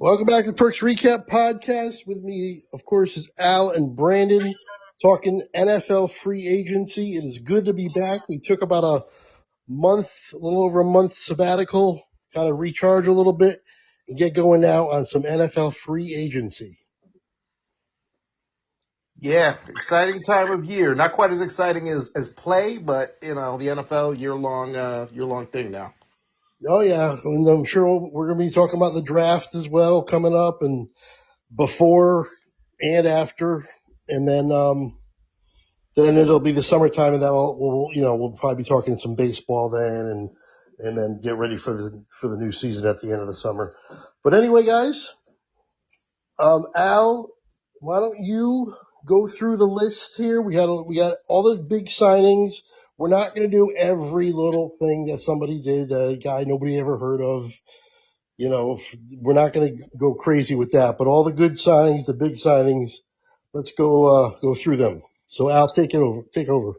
Welcome back to the Perks Recap Podcast. With me, of course, is Al and Brandon talking NFL free agency. It is good to be back. We took about a little over a month sabbatical, kind of recharge a little bit, and get going now on some NFL free agency. Yeah, exciting time of year. Not quite as exciting as play, but the NFL year-long thing now. Oh, yeah. And I'm sure we're going to be talking about the draft as well coming up, and before and after. And then it'll be the summertime, and we'll probably be talking some baseball then, and then get ready for the new season at the end of the summer. But anyway, guys, Al, why don't you go through the list here? We got all the big signings. We're not going to do every little thing that somebody did, a guy nobody ever heard of. We're not going to go crazy with that. But all the good signings, the big signings, let's go through them. So Al, take over.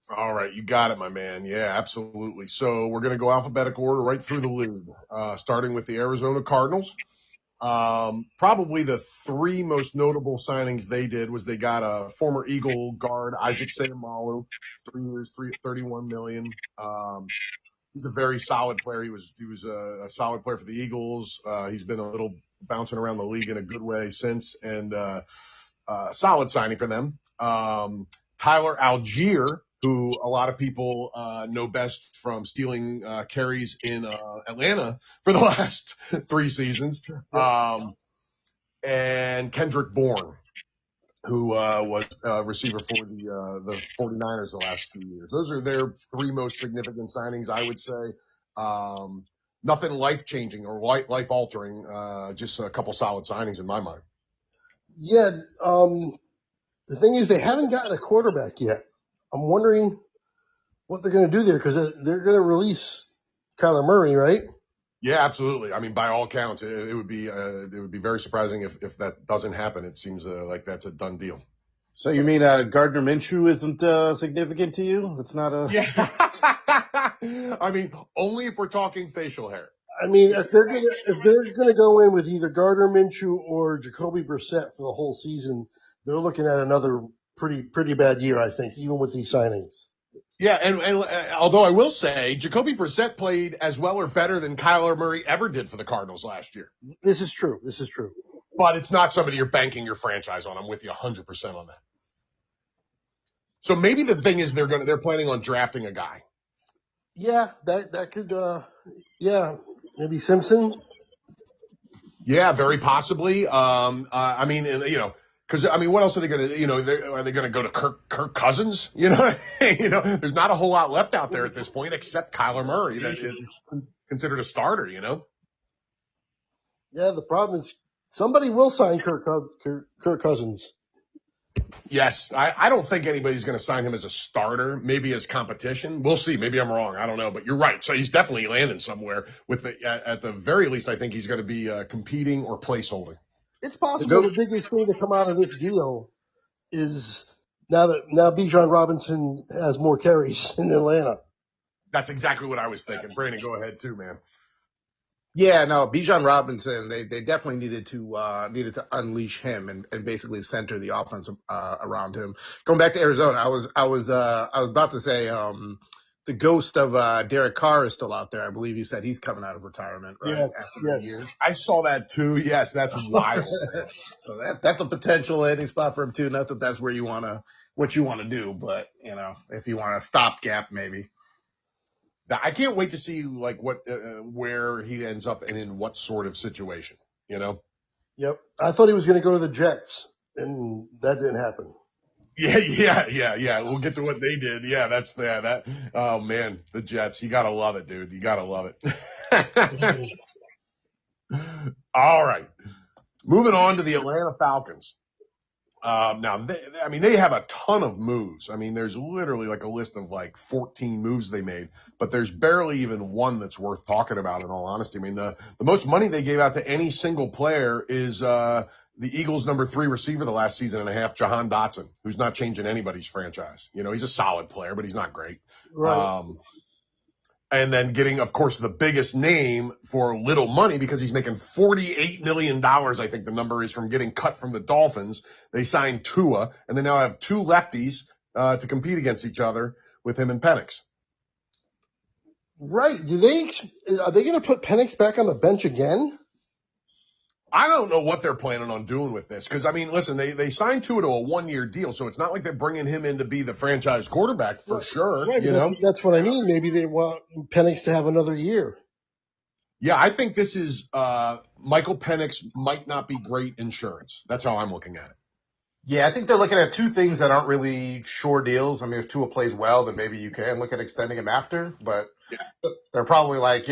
All right, you got it, my man. Yeah, absolutely. So we're going to go alphabetical order right through the league, starting with the Arizona Cardinals. Probably the three most notable signings they did was they got a former Eagle guard, Isaac Seumalo, 3 years, $31 million. He's a very solid player. He was a solid player for the Eagles. He's been a little bouncing around the league in a good way since, and solid signing for them. Tyler Algier, who a lot of people know best from stealing carries in Atlanta for the last 3 seasons. And Kendrick Bourne, who was a receiver for the 49ers the last few years. Those are their 3 most significant signings, I would say. Nothing life-changing or life-altering, just a couple solid signings in my mind. Yeah, the thing is they haven't gotten a quarterback yet. I'm wondering what they're going to do there, because they're going to release Kyler Murray, right? Yeah, absolutely. I mean, by all accounts, it would be very surprising if that doesn't happen. It seems like that's a done deal. So you mean Gardner Minshew isn't significant to you? It's not a. Yeah. I mean, only if we're talking facial hair. I mean, if they're gonna go in with either Gardner Minshew or Jacoby Brissett for the whole season, they're looking at another pretty bad year, I think, even with these signings. Yeah, and although I will say Jacoby Brissett played as well or better than Kyler Murray ever did for the Cardinals last year. This is true. But it's not somebody you're banking your franchise on. I'm with you 100% on that. So maybe the thing is they're planning on drafting a guy. Yeah, that could maybe Simpson. Yeah, very possibly. I mean, because what else are they going to? Are they going to go to Kirk Cousins? There's not a whole lot left out there at this point except Kyler Murray that is considered a starter. Yeah, the problem is somebody will sign Kirk Cousins. Yes, I don't think anybody's going to sign him as a starter. Maybe as competition. We'll see. Maybe I'm wrong. I don't know. But you're right. So he's definitely landing somewhere. At the very least, I think he's going to be competing or placeholding. It's possible the biggest thing to come out of this deal is now Bijan Robinson has more carries in Atlanta. That's exactly what I was thinking. Brandon, go ahead too, man. Yeah, no, Bijan Robinson, they definitely needed to unleash him and basically center the offense around him. Going back to Arizona, I was about to say the ghost of Derek Carr is still out there. I believe you said he's coming out of retirement, right? Yes. I saw that too. Yes, that's wild. So that's a potential landing spot for him too. Not that that's what you want to do, but if you want a stopgap, maybe. I can't wait to see where he ends up and in what sort of situation. Yep. I thought he was going to go to the Jets, and that didn't happen. Yeah. We'll get to what they did. Yeah, that. Oh man, the Jets. You gotta love it, dude. You gotta love it. All right. Moving on to the Atlanta Falcons. Now, they have a ton of moves. I mean, there's literally like a list of 14 moves they made, but there's barely even one that's worth talking about, in all honesty. I mean, the most money they gave out to any single player is the Eagles' number 3 receiver the last season and a half, Jahan Dotson, who's not changing anybody's franchise. He's a solid player, but he's not great. Right. and then getting, of course, the biggest name for little money because he's making $48 million, I think the number is, from getting cut from the Dolphins. They signed Tua, and they now have two lefties to compete against each other with him and Penix. Right. Are they going to put Penix back on the bench again? I don't know what they're planning on doing with this because, I mean, listen, they signed Tua to a one-year deal, so it's not like they're bringing him in to be the franchise quarterback for sure. Right. That's what I mean. Maybe they want Penix to have another year. Yeah, I think this is Michael Penix might not be great insurance. That's how I'm looking at it. Yeah, I think they're looking at two things that aren't really sure deals. I mean, if Tua plays well, then maybe you can look at extending him after, but they're probably like,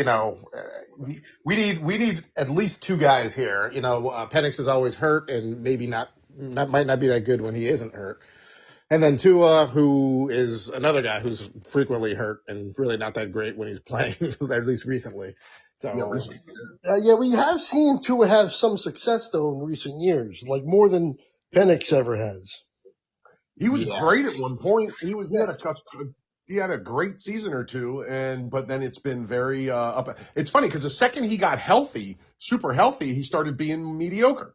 we need at least two guys here. Penix is always hurt and maybe might not be that good when he isn't hurt. And then Tua, who is another guy who's frequently hurt and really not that great when he's playing, at least recently. So, we have seen Tua have some success though in recent years, like more than Penix ever has. He was great at one point. He had a great season or two, but then it's been very up. It's funny because the second he got healthy, super healthy, he started being mediocre.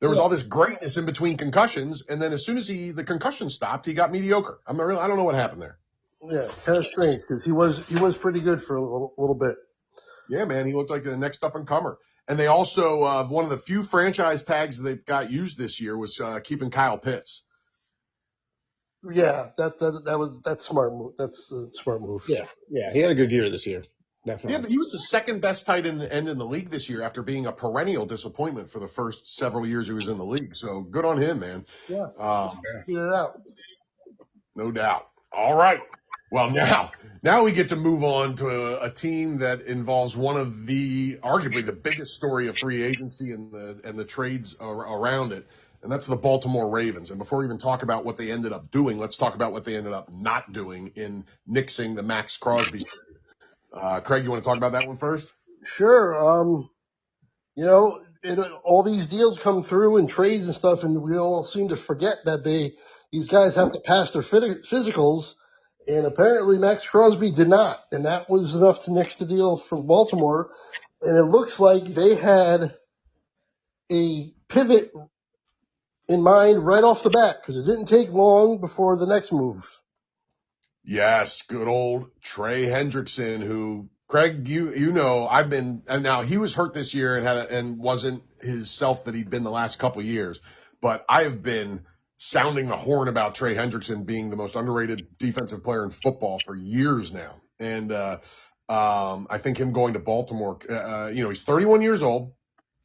There was all this greatness in between concussions, and then as soon as the concussion stopped, he got mediocre. I don't know what happened there. Yeah, kind of strange because he was pretty good for a little bit. Yeah, man, he looked like the next up and comer. And they also one of the few franchise tags they've got used this year was keeping Kyle Pitts. Yeah, that's smart move. That's a smart move. Yeah, he had a good year this year. Definitely. Yeah, but he was the second best tight end in the league this year after being a perennial disappointment for the first several years he was in the league. So good on him, man. Yeah. Get it out. No doubt. All right. Well, now we get to move on to a team that involves one of arguably the biggest story of free agency and the trades around it. And that's the Baltimore Ravens. And before we even talk about what they ended up doing, let's talk about what they ended up not doing in nixing the Max Crosby. Craig, you want to talk about that one first? Sure. All these deals come through and trades and stuff, and we all seem to forget that these guys have to pass their physicals, and apparently Max Crosby did not, and that was enough to nix the deal for Baltimore. And it looks like they had a pivot in mind right off the bat because it didn't take long before the next move. Yes, good old Trey Hendrickson, who, Craig, and now he was hurt this year and wasn't his self that he'd been the last couple of years, but I have been sounding the horn about Trey Hendrickson being the most underrated defensive player in football for years now. And I think him going to Baltimore, he's 31 years old,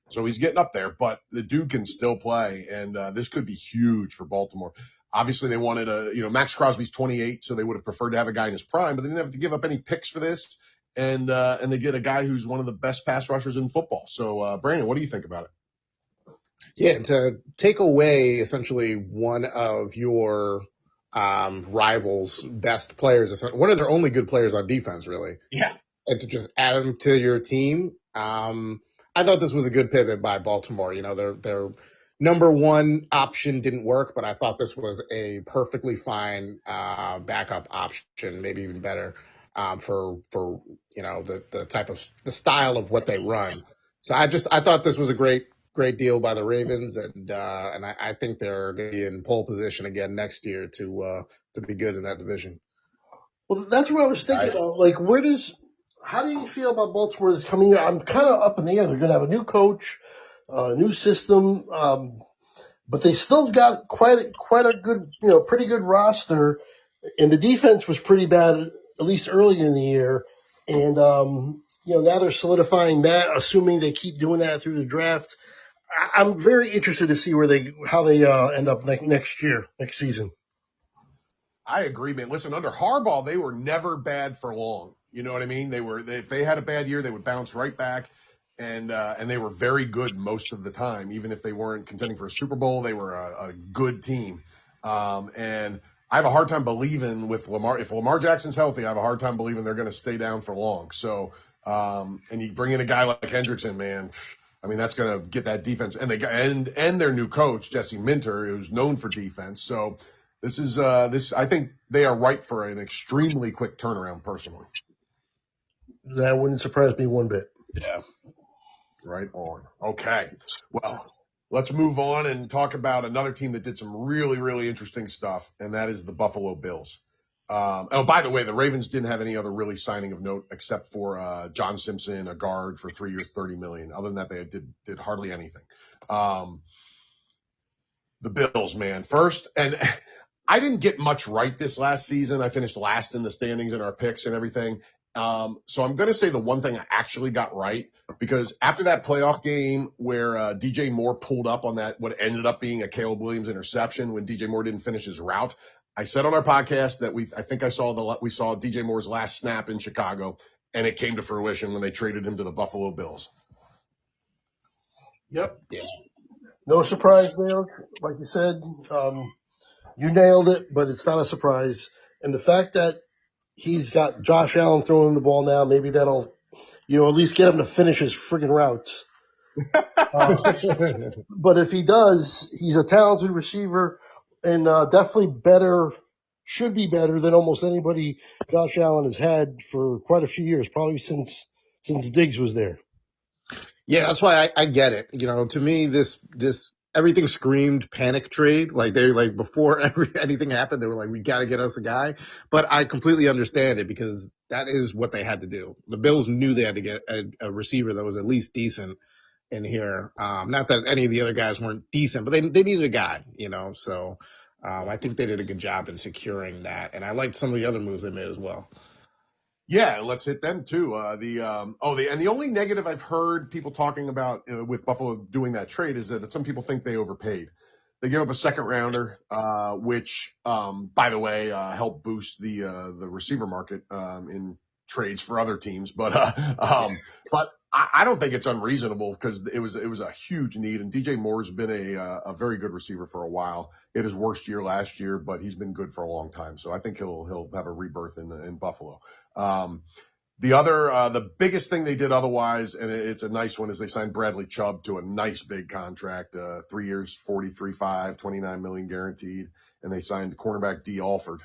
so he's getting up there, but the dude can still play, and this could be huge for Baltimore. Obviously, they wanted Max Crosby's 28, so they would have preferred to have a guy in his prime, but they didn't have to give up any picks for this, and they get a guy who's one of the best pass rushers in football. So, Brandon, what do you think about it? Yeah, to take away essentially one of your rivals' best players, one of their only good players on defense, really. Yeah. And to just add him to your team, I thought this was a good pivot by Baltimore. Their number one option didn't work, but I thought this was a perfectly fine backup option, maybe even better for the style of what they run. So I thought this was a great deal by the Ravens, and I think they're going to be in pole position again next year to be good in that division. Well, that's what I was thinking about. Like, how do you feel about Baltimore this coming year? I'm kind of up in the air. They're going to have a new coach, new system, but they still got quite a good, pretty good roster, and the defense was pretty bad at least early in the year, and now they're solidifying that, assuming they keep doing that through the draft. I'm very interested to see how they end up next season. I agree, man. Listen, under Harbaugh, they were never bad for long. You know what I mean? If they had a bad year, they would bounce right back, and they were very good most of the time. Even if they weren't contending for a Super Bowl, they were a good team. And I have a hard time believing with Lamar. If Lamar Jackson's healthy, I have a hard time believing they're going to stay down for long. So, and you bring in a guy like Hendrickson, man. I mean, that's going to get that defense, and their new coach Jesse Minter, who's known for defense. So this is I think they are ripe for an extremely quick turnaround, personally. That wouldn't surprise me one bit. Yeah. Right on. Okay. Well, let's move on and talk about another team that did some really, really interesting stuff, and that is the Buffalo Bills. Oh, by the way, the Ravens didn't have any other really signing of note except for John Simpson, a guard for 3 years, $30 million. Other than that, they did hardly anything. The Bills, man. First, and I didn't get much right this last season. I finished last in the standings in our picks and everything. So I'm going to say the one thing I actually got right, because after that playoff game where DJ Moore pulled up on that, what ended up being a Caleb Williams interception when DJ Moore didn't finish his route, I said on our podcast that we saw DJ Moore's last snap in Chicago, and it came to fruition when they traded him to the Buffalo Bills. Yep. Yeah. No surprise there. Like you said, you nailed it, but it's not a surprise. And the fact that he's got Josh Allen throwing him the ball now, maybe that'll, at least get him to finish his friggin' routes. But if he does, he's a talented receiver and definitely should be better than almost anybody Josh Allen has had for quite a few years, probably since Diggs was there. Yeah, that's why I get it. To me, this everything screamed panic trade. Like before anything happened, they were like, we got to get us a guy. But I completely understand it because that is what they had to do. The Bills knew they had to get a receiver that was at least decent in here. Not that any of the other guys weren't decent, but they needed a guy, So I think they did a good job in securing that, and I liked some of the other moves they made as well. Yeah, let's hit them too. And the only negative I've heard people talking about with Buffalo doing that trade is that some people think they overpaid. They gave up a second rounder, which, by the way, helped boost the receiver market in trades for other teams. But I don't think it's unreasonable because it was a huge need, and DJ Moore's been a very good receiver for a while. He had his worst year last year, but he's been good for a long time. So I think he'll have a rebirth in Buffalo. The biggest thing they did otherwise, and it's a nice one, is they signed Bradley Chubb to a nice big contract, 3 years, 43.5, $29 million guaranteed, and they signed cornerback D. Alford.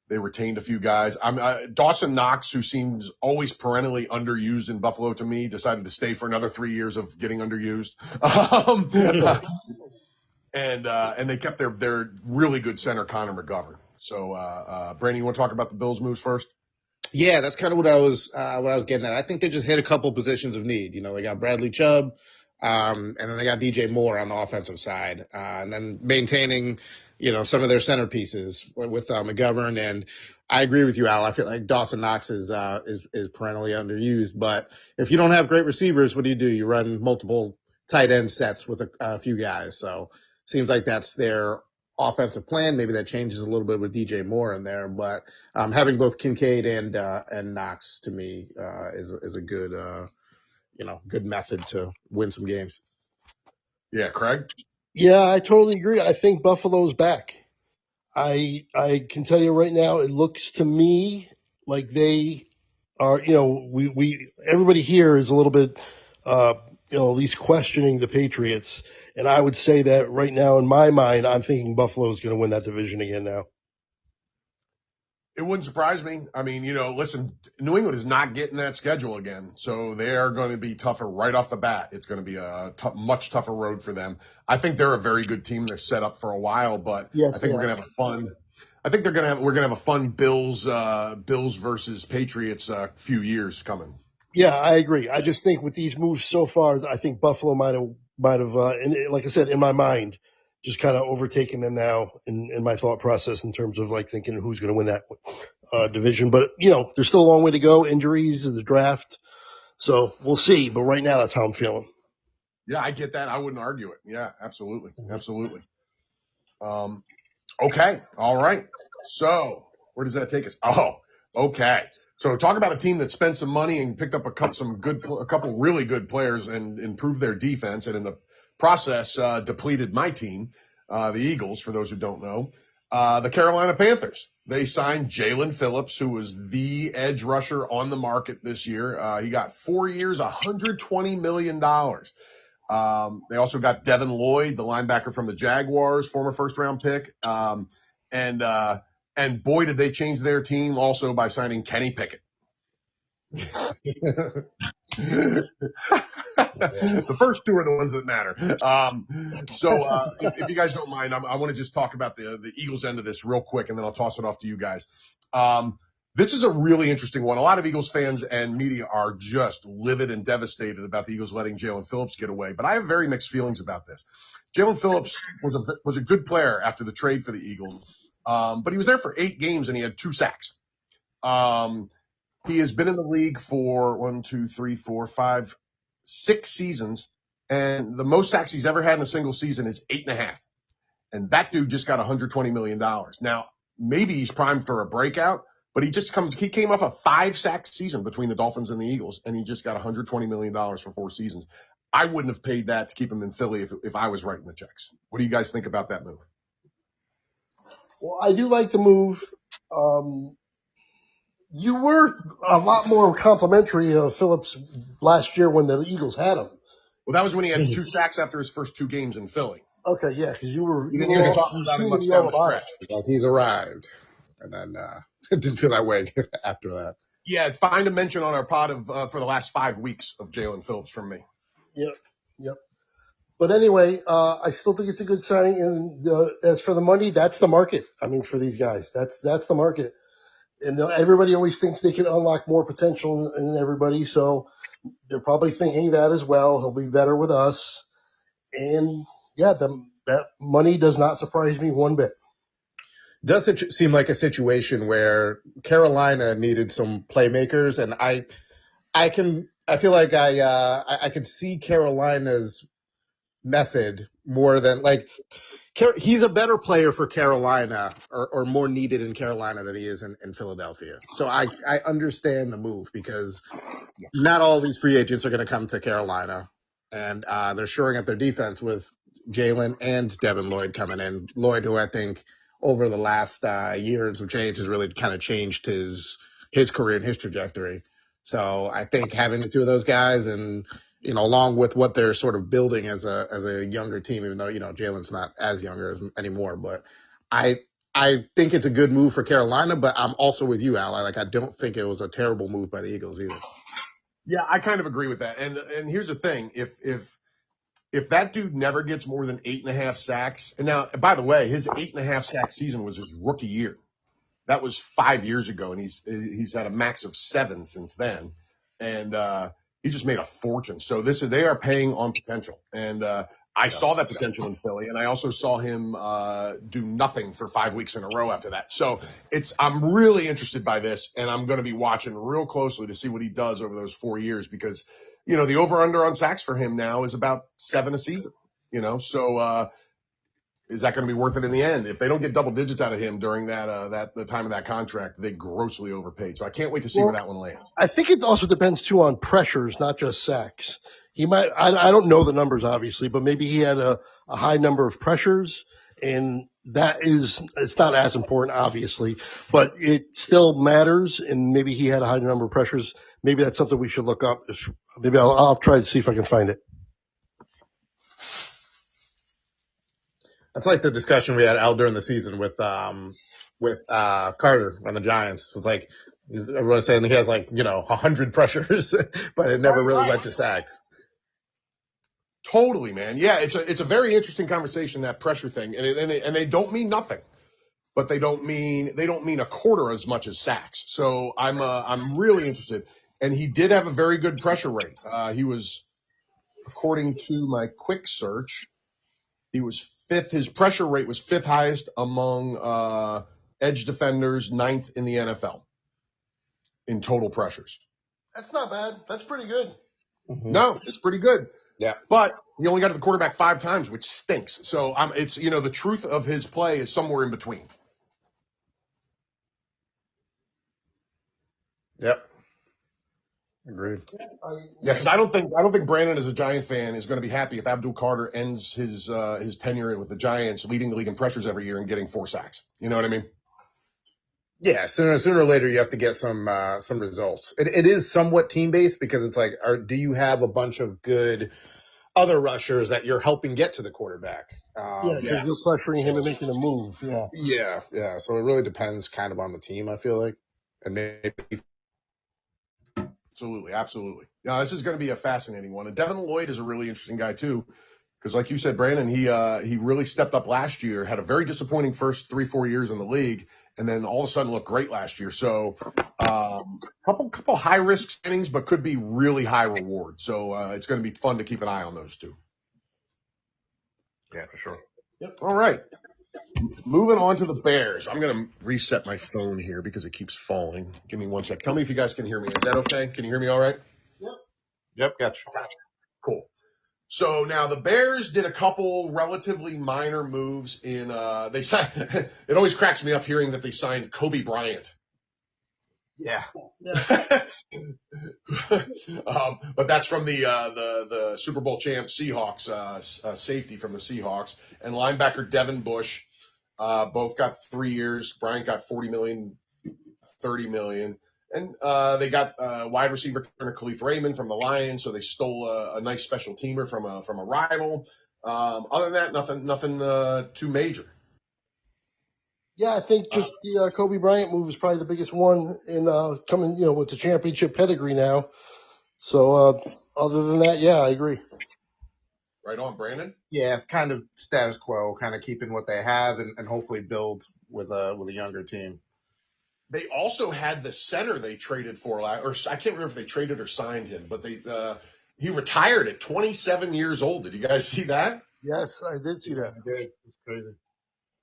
They retained a few guys. Dawson Knox, who seems always perennially underused in Buffalo to me, decided to stay for another 3 years of getting underused. And they kept their really good center, Connor McGovern. So, Brandon, you want to talk about the Bills moves first? Yeah, that's kind of what I was getting at. I think they just hit a couple positions of need. They got Bradley Chubb, and then they got DJ Moore on the offensive side, and then maintaining, some of their centerpieces with McGovern. And I agree with you, Al. I feel like Dawson Knox is perennially underused. But if you don't have great receivers, what do? You run multiple tight end sets with a few guys. So seems like that's their offensive plan. Maybe that changes a little bit with DJ Moore in there, but having both Kincaid and Knox to me is a good good method to win some games. Yeah, Craig? Yeah, I totally agree. I think Buffalo's back. I can tell you right now, it looks to me like they are, everybody here is a little bit, at least questioning the Patriots. And I would say that right now, in my mind, I'm thinking Buffalo is going to win that division again now. It wouldn't surprise me. I mean, listen, New England is not getting that schedule again, so they are going to be tougher right off the bat. It's going to be a much tougher road for them. I think they're a very good team. They're set up for a while, but yes, I think we're going to have a fun. I think we're going to have a fun Bills versus Patriots few years coming. Yeah, I agree. I just think with these moves so far, I think Buffalo might have, and like I said, in my mind, just kind of overtaking them now in my thought process in terms of like thinking who's going to win that division. But, there's still a long way to go. Injuries, the draft. So we'll see. But right now, that's how I'm feeling. Yeah, I get that. I wouldn't argue it. Yeah, absolutely. Absolutely. Okay. All right. So where does that take us? Oh, okay. So talk about a team that spent some money and picked up a couple really good players and improved their defense, and in the process depleted my team, the Eagles, for those who don't know. The Carolina Panthers. They signed Jalen Phillips, who was the edge rusher on the market this year. He got 4 years, $120 million. They also got Devin Lloyd, the linebacker from the Jaguars, former first-round pick. And boy, did they change their team also by signing Kenny Pickett. The first two are the ones that matter. If you guys don't mind, I want to just talk about the Eagles end of this real quick, and then I'll toss it off to you guys. This is a really interesting one. A lot of Eagles fans and media are just livid and devastated about the Eagles letting Jalen Phillips get away, but I have very mixed feelings about this. Jalen Phillips was a good player after the trade for the Eagles, but he was there for 8 games and he had 2 sacks. He has been in the league for 6 seasons, and the most sacks he's ever had in a single season is 8.5. And that dude just got $120 million. Now, maybe he's primed for a breakout, but he came off a 5-sack season between the Dolphins and the Eagles, and he just got $120 million for 4 seasons. I wouldn't have paid that to keep him in Philly if I was writing the checks. What do you guys think about that move? Well, I do like the move. You were a lot more complimentary of Phillips last year when the Eagles had him. Well, that was when he had 2 sacks after his first 2 games in Philly. Okay, yeah, because you didn't hear me talking about him much down the stretch. Like he's arrived, and then it didn't feel that way after that. Yeah, find a mention on our pod for the last 5 weeks of Jalen Phillips from me. Yep. But anyway, I still think it's a good signing. And as for the money, that's the market. I mean, for these guys, that's the market. And everybody always thinks they can unlock more potential in everybody. So they're probably thinking that as well. He'll be better with us. And yeah, that money does not surprise me one bit. Does it seem like a situation where Carolina needed some playmakers, and I feel like I could see Carolina's method more than like he's a better player for Carolina or more needed in Carolina than he is in Philadelphia. So I understand the move because not all these free agents are going to come to Carolina, and they're shoring up their defense with Jalen and Devin Lloyd coming in. Lloyd, who I think over the last year and some change has really kind of changed his career and his trajectory. So I think having the 2 of those guys and, along with what they're sort of building as a younger team, even though, Jalen's not as younger anymore, but I think it's a good move for Carolina, but I'm also with you, Al. I don't think it was a terrible move by the Eagles either. Yeah, I kind of agree with that. And here's the thing. If that dude never gets more than 8.5 sacks, and now, by the way, his 8.5 sack season was his rookie year. That was 5 years ago, and he's had a max of 7 since then. And he just made a fortune. So they are paying on potential. And I saw that potential in Philly, and I also saw him do nothing for 5 weeks in a row after that. So I'm really interested by this, and I'm going to be watching real closely to see what he does over those 4 years because, the over-under on sacks for him now is about 7 a season, So is that going to be worth it in the end? If they don't get double digits out of him during the time of that contract, they grossly overpaid. So I can't wait to see where that one lands. I think it also depends too on pressures, not just sacks. He might, I don't know the numbers obviously, but maybe he had a high number of pressures, and it's not as important obviously, but it still matters. And maybe he had a high number of pressures. Maybe that's something we should look up. Maybe I'll try to see if I can find it. That's like the discussion we had out during the season with Carter on the Giants. It's like everyone's saying he has 100 pressures, but it never really led to sacks. Totally, man. Yeah, it's a very interesting conversation, that pressure thing, and they don't mean nothing, but they don't mean a quarter as much as sacks. So I'm really interested, and he did have a very good pressure rate. He was, according to my quick search, he was 5th. His pressure rate was 5th highest among edge defenders, 9th in the NFL in total pressures. That's not bad. That's pretty good. Mm-hmm. No, it's pretty good. Yeah. But he only got to the quarterback 5 times, which stinks. So it's the truth of his play is somewhere in between. Yep. Agreed. Yeah, because I don't think Brandon, as a Giant fan, is going to be happy if Abdul Carter ends his tenure with the Giants, leading the league in pressures every year and getting 4 sacks. You know what I mean? Yeah, sooner or later you have to get some results. It is somewhat team based because it's like, do you have a bunch of good other rushers that you're helping get to the quarterback? Because you're pressuring him and making a move. Yeah. So it really depends kind of on the team, I feel like, and maybe Absolutely. Yeah, this is going to be a fascinating one. And Devin Lloyd is a really interesting guy too, because like you said, Brandon, he really stepped up last year. Had a very disappointing first 3-4 years in the league, and then all of a sudden looked great last year. So, couple high risk signings, but could be really high reward. So it's going to be fun to keep an eye on those two. Yeah, for sure. Yep. All right. Moving on to the Bears. I'm going to reset my phone here because it keeps falling. Give me one sec. Tell me if you guys can hear me. Is that okay? Can you hear me all right? Yep, gotcha. Cool. So now the Bears did a couple relatively minor moves in, they signed, it always cracks me up hearing that they signed Kobe Bryant. Yeah. But that's from the Super Bowl champ Seahawks, safety from the Seahawks, and linebacker Devin Bush. Both got 3 years. Bryant got $40 million, $30 million. And they got wide receiver Khalif Raymond from the Lions, so they stole a nice special teamer from a rival. Other than that, nothing too major. Yeah, I think just the Kobe Bryant move is probably the biggest one in coming, with the championship pedigree now. So other than that, yeah, I agree. Right on, Brandon? Yeah, kind of status quo, kind of keeping what they have and hopefully build with a younger team. They also had the center they traded for, or I can't remember if they traded or signed him, but he retired at 27 years old. Did you guys see that? Yes, I did see that. It's crazy.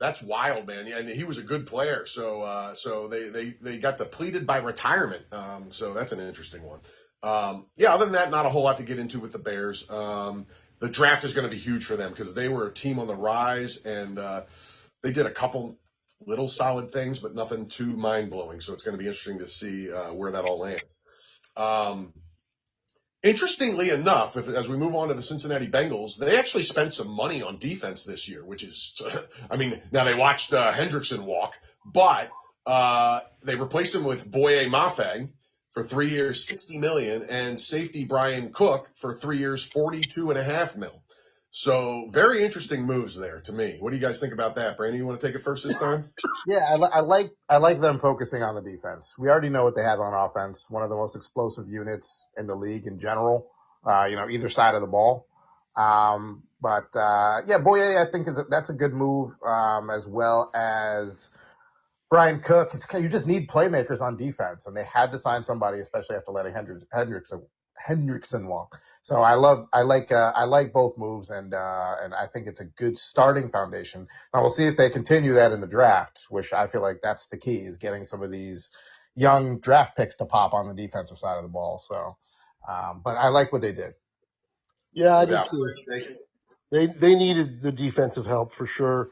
That's wild, man. Yeah, and he was a good player. So they got depleted by retirement. So that's an interesting one. Other than that, not a whole lot to get into with the Bears. The draft is going to be huge for them because they were a team on the rise, and they did a couple little solid things, but nothing too mind-blowing. So it's going to be interesting to see where that all lands. Interestingly enough, as we move on to the Cincinnati Bengals, they actually spent some money on defense this year, which is, now they watched Hendrickson walk, but they replaced him with Boye Mafe for 3 years, $60 million, and safety Brian Cook for 3 years, $42.5 million. So very interesting moves there to me. What do you guys think about that? Brandon, you want to take it first this time? Yeah, I like them focusing on the defense. We already know what they have on offense. One of the most explosive units in the league in general. Either side of the ball. Boye, I think that's a good move. As well as Brian Cook. You just need playmakers on defense, and they had to sign somebody, especially after letting Hendrickson walk. So I like both moves, and I think it's a good starting foundation. Now we'll see if they continue that in the draft, which I feel like that's the key, is getting some of these young draft picks to pop on the defensive side of the ball. So, but I like what they did. Yeah, I do too. They needed the defensive help for sure.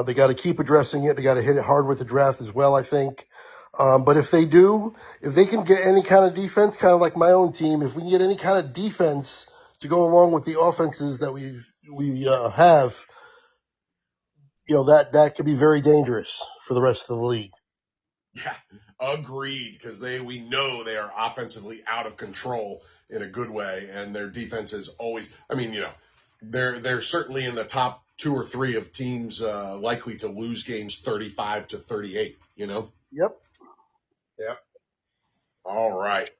They got to keep addressing it. They got to hit it hard with the draft as well, I think. But if they can get any kind of defense, kind of like my own team, if we can get any kind of defense to go along with the offenses that we have, that could be very dangerous for the rest of the league. Yeah, agreed. Because we know they are offensively out of control in a good way, and their defense is always. They're certainly in the top 2 or 3 of teams likely to lose games 35-38. Yep. All right.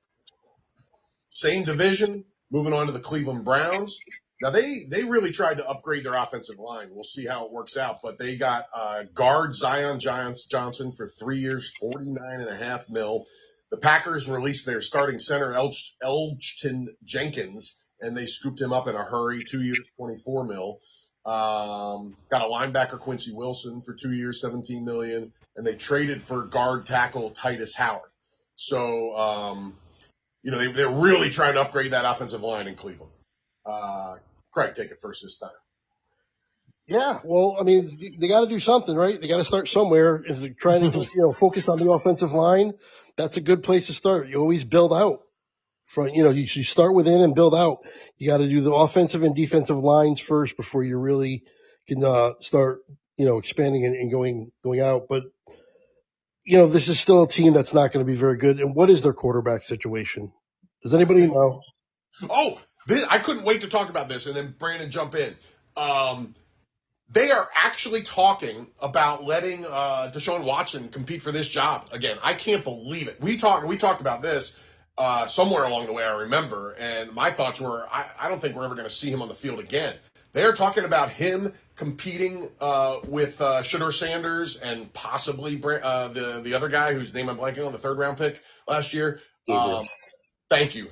Same division. Moving on to the Cleveland Browns. Now they really tried to upgrade their offensive line. We'll see how it works out, but they got guard Zion Johnson for 3 years, $49.5 million. The Packers released their starting center Elgton Jenkins, and they scooped him up in a hurry. 2 years, $24 million. Got a linebacker Quincy Wilson for 2 years, $17 million, and they traded for guard tackle Titus Howard. So, they're really trying to upgrade that offensive line in Cleveland. Craig, take it first this time. Yeah, well, they got to do something, right? They got to start somewhere. If they're trying to, focus on the offensive line, that's a good place to start. You always build out. You start within and build out. You got to do the offensive and defensive lines first before you really can start, expanding and going out. But this is still a team that's not going to be very good. And what is their quarterback situation? Does anybody know? Oh, I couldn't wait to talk about this, and then Brandon jump in. They are actually talking about letting Deshaun Watson compete for this job again. I can't believe it. We talked about this. somewhere along the way, I remember, and my thoughts were, I don't think we're ever going to see him on the field again. They're talking about him competing with Shedeur Sanders and possibly the other guy whose name I'm blanking on, the third round pick last year. Thank you.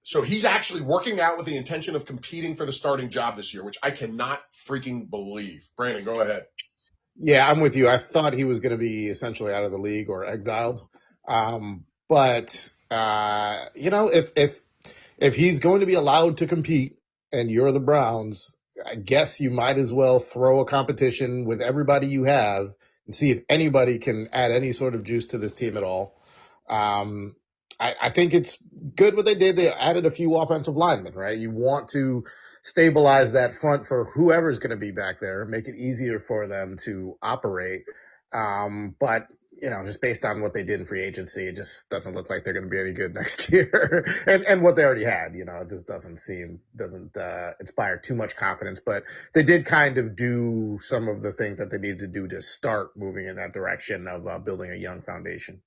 So he's actually working out with the intention of competing for the starting job this year, which I cannot freaking believe. Brandon, go ahead. Yeah, I'm with you. I thought he was going to be essentially out of the league or exiled. But if he's going to be allowed to compete and you're the Browns, I guess you might as well throw a competition with everybody you have and see if anybody can add any sort of juice to this team at all. I think it's good what they did. They added a few offensive linemen, right? You want to stabilize that front for whoever's going to be back there, make it easier for them to operate. But just based on what they did in free agency, it just doesn't look like they're going to be any good next year. and what they already had, it just doesn't inspire too much confidence. But they did kind of do some of the things that they needed to do to start moving in that direction of building a young foundation.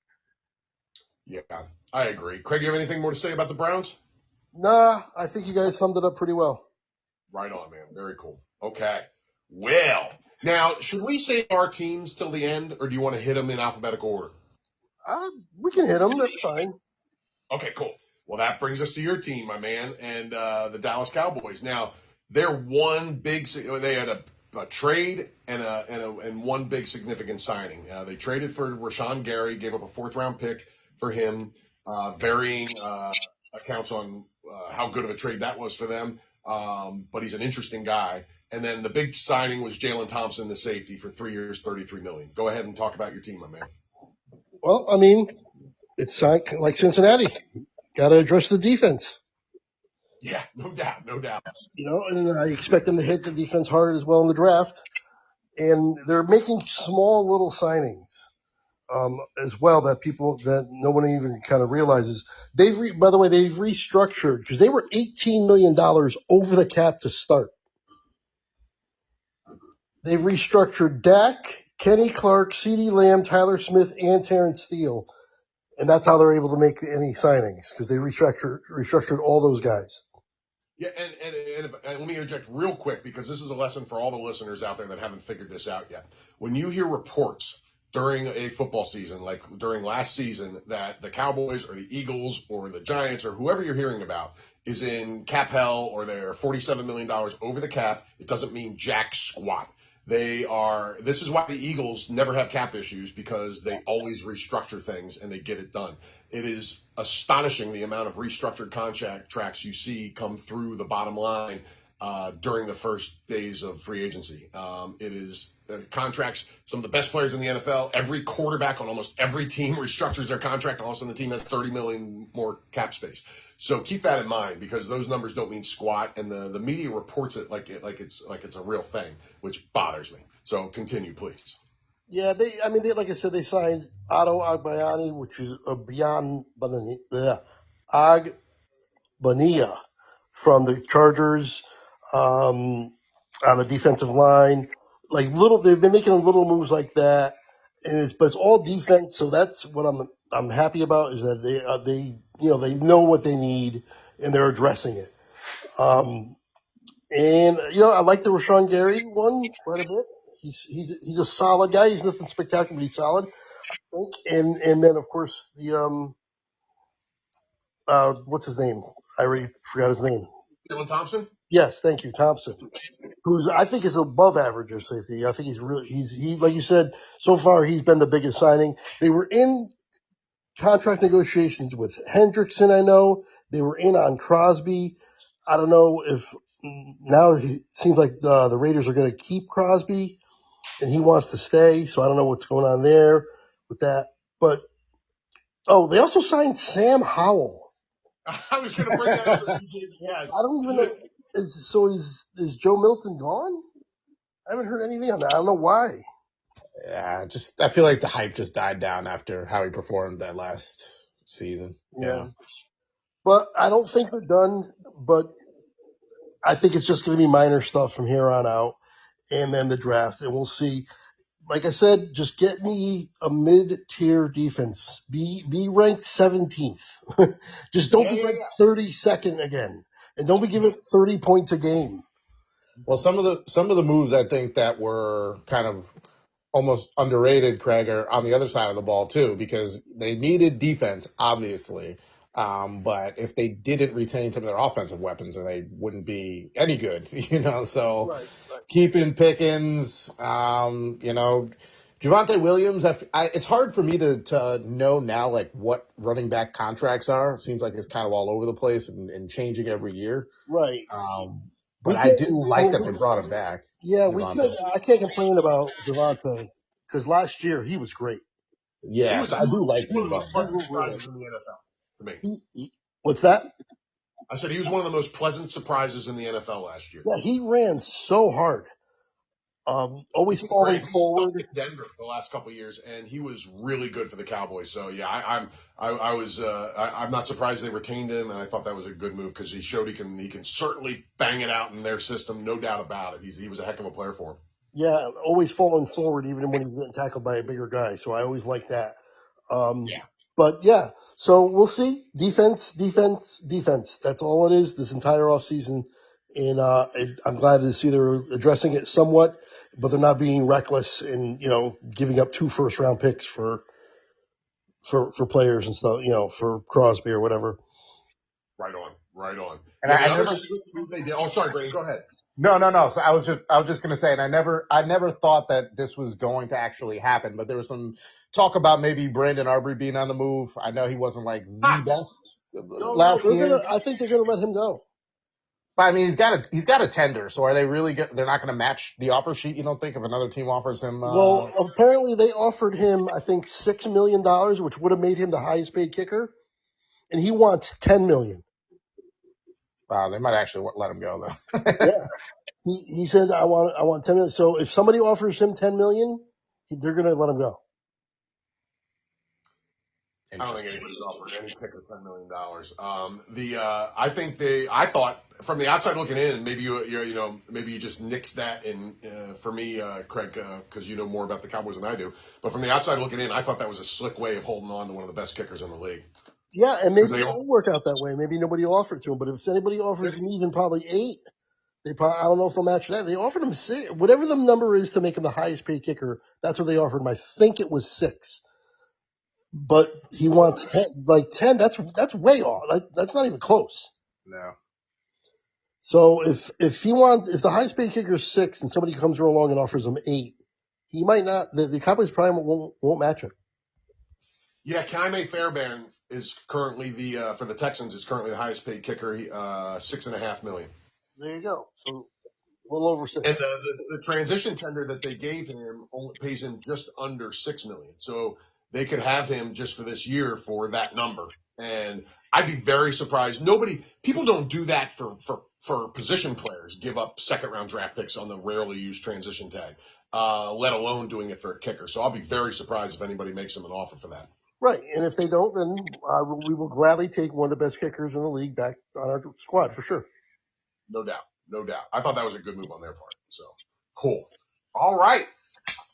Yeah, I agree. Craig, you have anything more to say about the Browns? Nah, I think you guys summed it up pretty well. Right on, man. Very cool. Okay. Well, now, should we say our teams till the end, or do you want to hit them in alphabetical order? We can hit them. That's fine. Okay, cool. Well, that brings us to your team, my man, and the Dallas Cowboys. Now, they're they had a trade and one big significant signing. They traded for Rashawn Gary, gave up a fourth-round pick for him, varying accounts on how good of a trade that was for them. But he's an interesting guy. And then the big signing was Jalen Thompson, the safety, for 3 years, $33 million. Go ahead and talk about your team, my man. Well, I mean, it's like Cincinnati. Got to address the defense. Yeah, no doubt. And I expect them to hit the defense hard as well in the draft. And they're making small little signings as well that no one even kind of realizes. By the way, they've restructured because they were $18 million over the cap to start. They've restructured Dak, Kenny Clark, CeeDee Lamb, Tyler Smith, and Terrence Steele. And that's how they're able to make any signings because they restructured all those guys. Yeah, and let me interject real quick because this is a lesson for all the listeners out there that haven't figured this out yet. When you hear reports during a football season, like during last season, that the Cowboys or the Eagles or the Giants or whoever you're hearing about is in cap hell or they're $47 million over the cap, it doesn't mean jack squat. This is why the Eagles never have cap issues because they always restructure things and they get it done. It is astonishing the amount of restructured contracts you see come through the bottom line during the first days of free agency. It is contracts, some of the best players in the NFL, every quarterback on almost every team restructures their contract. All of a sudden the team has $30 million more cap space. So keep that in mind because those numbers don't mean squat, and the media reports it like it's a real thing, which bothers me. So continue, please. Yeah, like I said, they signed Otto Agbayani, which is Agbania from the Chargers on the defensive line. They've been making little moves like that, but it's all defense. So that's what I'm happy about is that they know what they need and they're addressing it. I like the Rashawn Gary one quite a bit. He's a solid guy. He's nothing spectacular, but he's solid, I think. And then of course the what's his name? I already forgot his name. Jalen Thompson? Yes, thank you, Thompson. Who's I think is above average of safety. I think he's like you said, so far he's been the biggest signing. They were in contract negotiations with Hendrickson, I know. They were in on Crosby. I don't know if now it seems like the Raiders are going to keep Crosby and he wants to stay. So I don't know what's going on there with that. But, they also signed Sam Howell. I was going to bring that up. Yes. I don't even know. Is Joe Milton gone? I haven't heard anything on that. I don't know why. Yeah, I feel like the hype just died down after how he performed that last season. Yeah. But I don't think they're done. But I think it's just going to be minor stuff from here on out, and then the draft, and we'll see. like I said, just get me a mid-tier defense. Be ranked 17th. Just don't be ranked 32nd again, and don't be giving up 30 points a game. Well, some of the moves I think that were kind of almost underrated, Craig, are on the other side of the ball too, because they needed defense, obviously. But if they didn't retain some of their offensive weapons, then they wouldn't be any good, So Right. keeping Pickens, Javonte Williams. It's hard for me to know now like what running back contracts are. It seems like it's kind of all over the place and changing every year. Right. But I do like that they brought him back. Yeah, Javonte. I can't complain about Devontae because last year he was great. Yes, I do like one being of the brought most back. pleasant surprises in the NFL to me. What's that? I said he was one of the most pleasant surprises in the NFL last year. Yeah, he ran so hard. Always falling forward. He stuck in Denver the last couple of years, and he was really good for the Cowboys. So yeah, I'm not surprised they retained him, and I thought that was a good move because he showed he can certainly bang it out in their system, no doubt about it. He was a heck of a player for him. Yeah, always falling forward even when he's getting tackled by a bigger guy. So I always like that. But yeah, so we'll see. Defense. That's all it is this entire offseason. And I'm glad to see they're addressing it somewhat, but they're not being reckless and, giving up 2 first-round picks for players and stuff, for Crosby or whatever. Right on. And Oh, sorry, Brandon, go ahead. No. So I was just gonna say, and I never thought that this was going to actually happen, but there was some talk about maybe Brandon Arbery being on the move. I know he wasn't like the best last year. I think they're going to let him go. But I mean, he's got a tender. So are they really they're not going to match the offer sheet? You don't think if another team offers him? Well, apparently they offered him, I think, $6 million, which would have made him the highest paid kicker, and he wants $10 million. Wow, they might actually let him go though. Yeah. He said, I want 10 million. So if somebody offers him 10 million, they're going to let him go. I don't think anybody's offered any kicker $10 million. I thought from the outside looking in, and maybe maybe you just nixed that in for me, Craig, because you know more about the Cowboys than I do. But from the outside looking in, I thought that was a slick way of holding on to one of the best kickers in the league. Yeah, and maybe it won't work out that way. Maybe nobody will offer it to him. But if anybody offers him even probably 8, I don't know if they'll match that. They offered him 6, whatever the number is to make him the highest paid kicker. That's what they offered him. I think it was 6. But he wants 10. That's way off. That's not even close. No. So if the highest paid kicker is 6 and somebody comes along and offers him 8, he might not. The Cowboys probably won't match it. Yeah, Kaime Fairbairn is currently for the Texans is currently the highest paid kicker, $6.5 million. There you go. So a little over 6. And the transition tender that they gave him only pays him just under $6 million. So they could have him just for this year for that number. And I'd be very surprised. People don't do that for position players, give up second round draft picks on the rarely used transition tag, let alone doing it for a kicker. So I'll be very surprised if anybody makes him an offer for that. Right. And if they don't, then we will gladly take one of the best kickers in the league back on our squad for sure. No doubt. I thought that was a good move on their part. So cool. All right.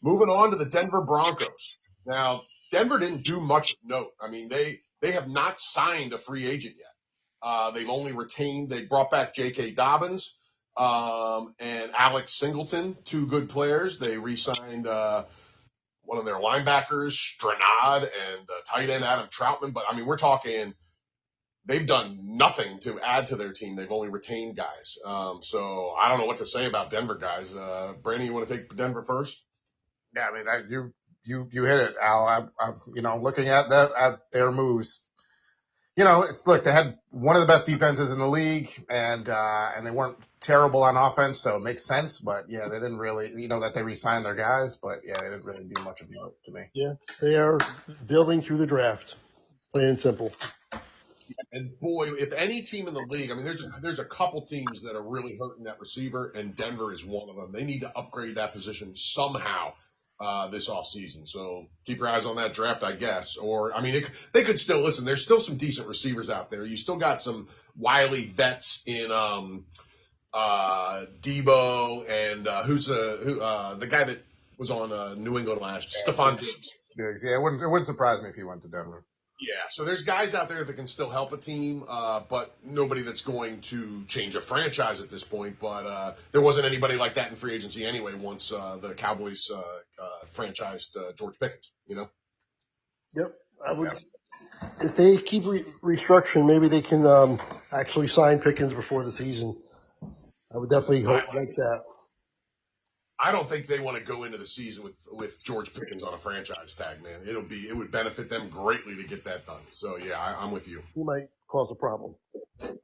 Moving on to the Denver Broncos. Now, Denver didn't do much of note. I mean, they have not signed a free agent yet. They've only they brought back J.K. Dobbins and Alex Singleton, 2 good players. They re-signed one of their linebackers, Stranad, and tight end Adam Troutman. But, I mean, we're talking they've done nothing to add to their team. They've only retained guys. So I don't know what to say about Denver guys. Brandon, you want to take Denver first? Yeah, I mean, you hit it, Al. I'm looking at their moves. Look, they had one of the best defenses in the league, and they weren't terrible on offense, so it makes sense. But yeah, they didn't really, that they re-signed their guys, but yeah, they didn't really do much of note to me. Yeah, they are building through the draft, plain and simple. And boy, if any team in the league, I mean, there's a couple teams that are really hurting that receiver, and Denver is one of them. They need to upgrade that position somehow this offseason. So keep your eyes on that draft, I guess. Or, I mean, they could still listen. There's still some decent receivers out there. You still got some wily vets in Debo and who's the guy that New England last year. Stephon Diggs. Yeah, it wouldn't surprise me if he went to Denver. Yeah, so there's guys out there that can still help a team, but nobody that's going to change a franchise at this point. But there wasn't anybody like that in free agency anyway once the Cowboys franchised George Pickens, you know? Yep. I would, if they keep restructuring, maybe they can actually sign Pickens before the season. I would definitely hope like that. I don't think they want to go into the season with George Pickens on a franchise tag, man. It would benefit them greatly to get that done. So yeah, I'm with you. He might cause a problem.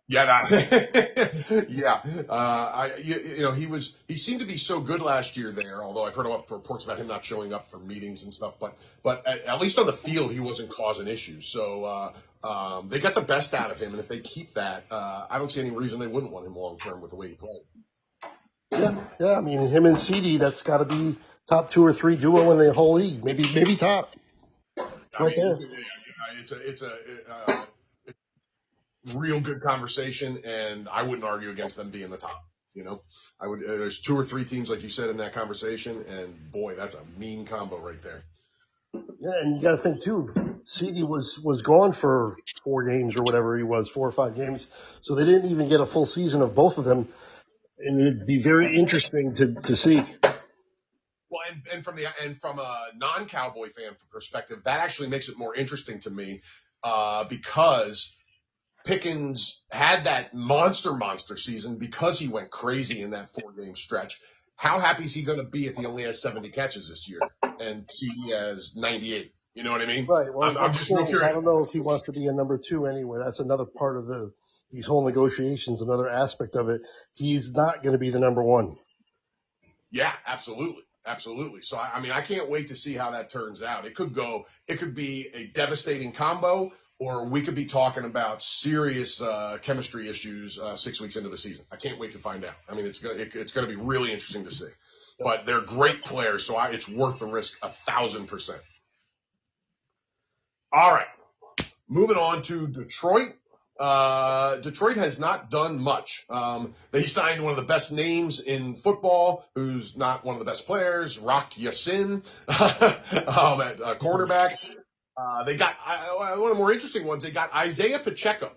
Yeah, yeah. He seemed to be so good last year there. Although I've heard reports about him not showing up for meetings and stuff. But at least on the field, he wasn't causing issues. So they got the best out of him, and if they keep that, I don't see any reason they wouldn't want him long term with the way he played. Yeah. I mean, him and CD, that's got to be top 2 or 3 duo in the whole league. Maybe top. Right there. It's a real good conversation, and I wouldn't argue against them being the top. You know, I would. There's 2 or 3 teams like you said in that conversation, and boy, that's a mean combo right there. Yeah, and you got to think too. CD was gone for 4 games or whatever he was, 4 or 5 games, so they didn't even get a full season of both of them. And it'd be very interesting to see. Well, and from a non-Cowboy fan perspective, that actually makes it more interesting to me because Pickens had that monster season because he went crazy in that 4-game stretch. How happy is he going to be if he only has 70 catches this year and CD has 98? You know what I mean? Right. Well, I'm just real curious. I don't know if he wants to be a number 2 anyway. That's another part of these whole negotiations, another aspect of it. He's not going to be the number 1. Yeah, absolutely. So, I can't wait to see how that turns out. It could be a devastating combo, or we could be talking about serious chemistry issues 6 weeks into the season. I can't wait to find out. I mean, it's going to be really interesting to see. But they're great players, so it's worth the risk 1,000%. All right, moving on to Detroit. Detroit has not done much. They signed one of the best names in football, who's not one of the best players, Rock Ya-Sin, at cornerback. They got one of the more interesting ones. They got Isaiah Pacheco.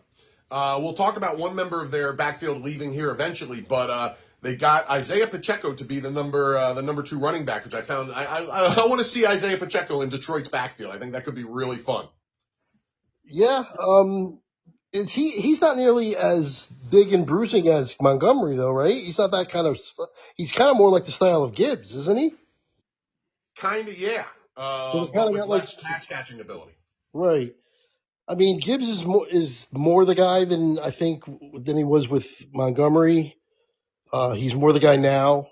We'll talk about one member of their backfield leaving here eventually, but they got Isaiah Pacheco to be the number 2 running back, which I found. I want to see Isaiah Pacheco in Detroit's backfield. I think that could be really fun. Yeah. He's not nearly as big and bruising as Montgomery, though, right? He's not that kind of. He's kind of more like the style of Gibbs, isn't he? Kind of, yeah. But with less pass catching ability. Right. I mean, Gibbs is more the guy than he was with Montgomery. He's more the guy now.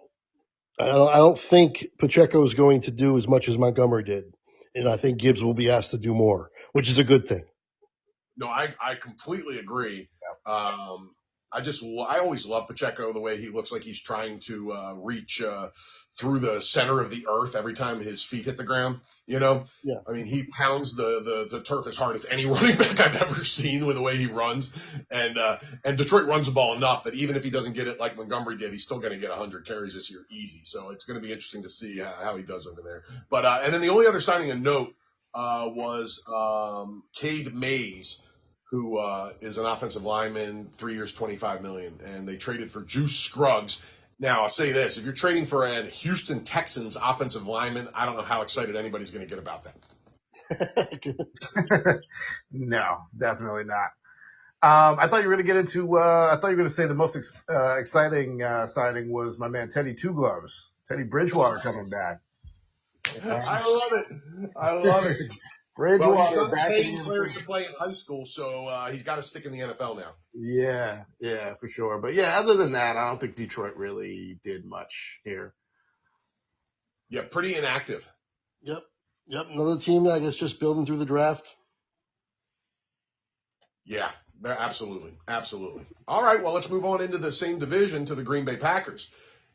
I don't think Pacheco is going to do as much as Montgomery did, and I think Gibbs will be asked to do more, which is a good thing. No, I completely agree. I always love Pacheco, the way he looks like he's trying to reach through the center of the earth every time his feet hit the ground. You know, yeah. I mean, he pounds the turf as hard as any running back I've ever seen with the way he runs. And Detroit runs the ball enough that even if he doesn't get it like Montgomery did, he's still going to get 100 carries this year easy. So it's going to be interesting to see how he does over there. But and then the only other signing of note was Cade Mays, who is an offensive lineman, 3 years, $25 million, and they traded for Juice Scruggs. Now, I'll say this. If you're trading for a Houston Texans offensive lineman, I don't know how excited anybody's going to get about that. No, definitely not. I thought you were going to get into I thought you were going to say the most exciting signing was my man Teddy Two Gloves, Teddy Bridgewater coming back. I love it. Bridgewater he's not paying players to play in high school, so he's got to stick in the NFL now. Yeah, for sure. But yeah, other than that, I don't think Detroit really did much here. Yeah, pretty inactive. Yep. Another team, I guess, just building through the draft. Yeah, absolutely. All right, well, let's move on into the same division to the Green Bay Packers.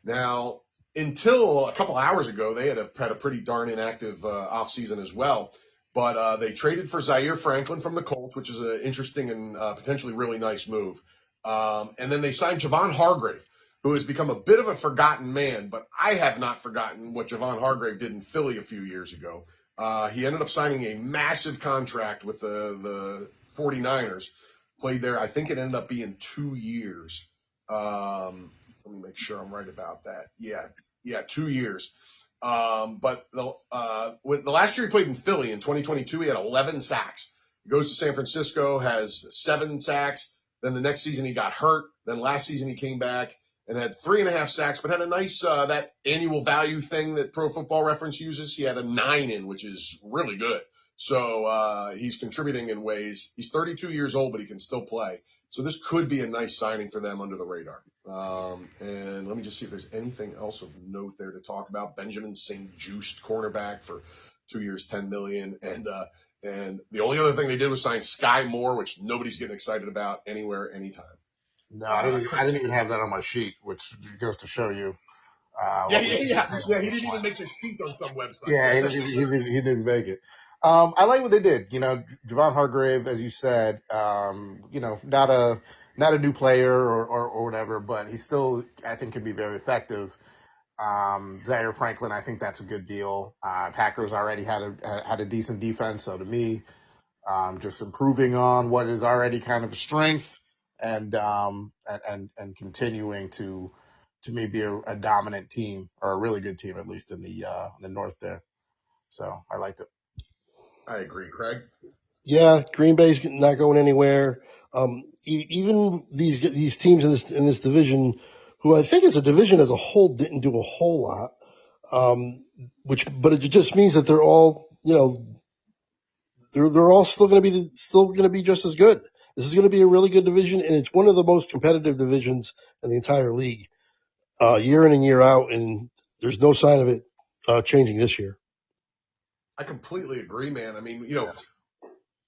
Now, until a couple hours ago, they had a pretty darn inactive offseason as well. But they traded for Zaire Franklin from the Colts, which is an interesting and potentially really nice move. And then they signed Javon Hargrave, who has become a bit of a forgotten man, but I have not forgotten what Javon Hargrave did in Philly a few years ago. He ended up signing a massive contract with the 49ers. Played there, I think it ended up being 2 years. Let me make sure I'm right about that. Yeah, 2 years. But the last year he played in Philly in 2022, he had 11 sacks. He goes to San Francisco, has 7 sacks. Then the next season he got hurt. Then last season he came back and had 3.5 sacks, but had a nice, that annual value thing that Pro Football Reference uses. He had a 9 in, which is really good. So, he's contributing in ways. He's 32 years old, but he can still play. So this could be a nice signing for them under the radar. And let me just see if there's anything else of note there to talk about. Benjamin St-Juste, cornerback for 2 years, $10 million. And the only other thing they did was sign Sky Moore, which nobody's getting excited about anywhere, anytime. No, I didn't even have that on my sheet, which goes to show you. Yeah. He didn't even make the sheet on some website. Yeah, he didn't make it. I like what they did. Javon Hargrave, as you said, not a new player or whatever, but he still, I think, can be very effective. Zaire Franklin, I think that's a good deal. Packers already had a decent defense, so to me, just improving on what is already kind of a strength and continuing to me be a dominant team, or a really good team, at least in the North there. So I liked it. I agree, Craig. Yeah, Green Bay's not going anywhere. Even these teams in this division, who I think as a division as a whole didn't do a whole lot. But it just means that they're all, they're all still going to be just as good. This is going to be a really good division, and it's one of the most competitive divisions in the entire league, year in and year out. And there's no sign of it changing this year. I completely agree, man. I mean,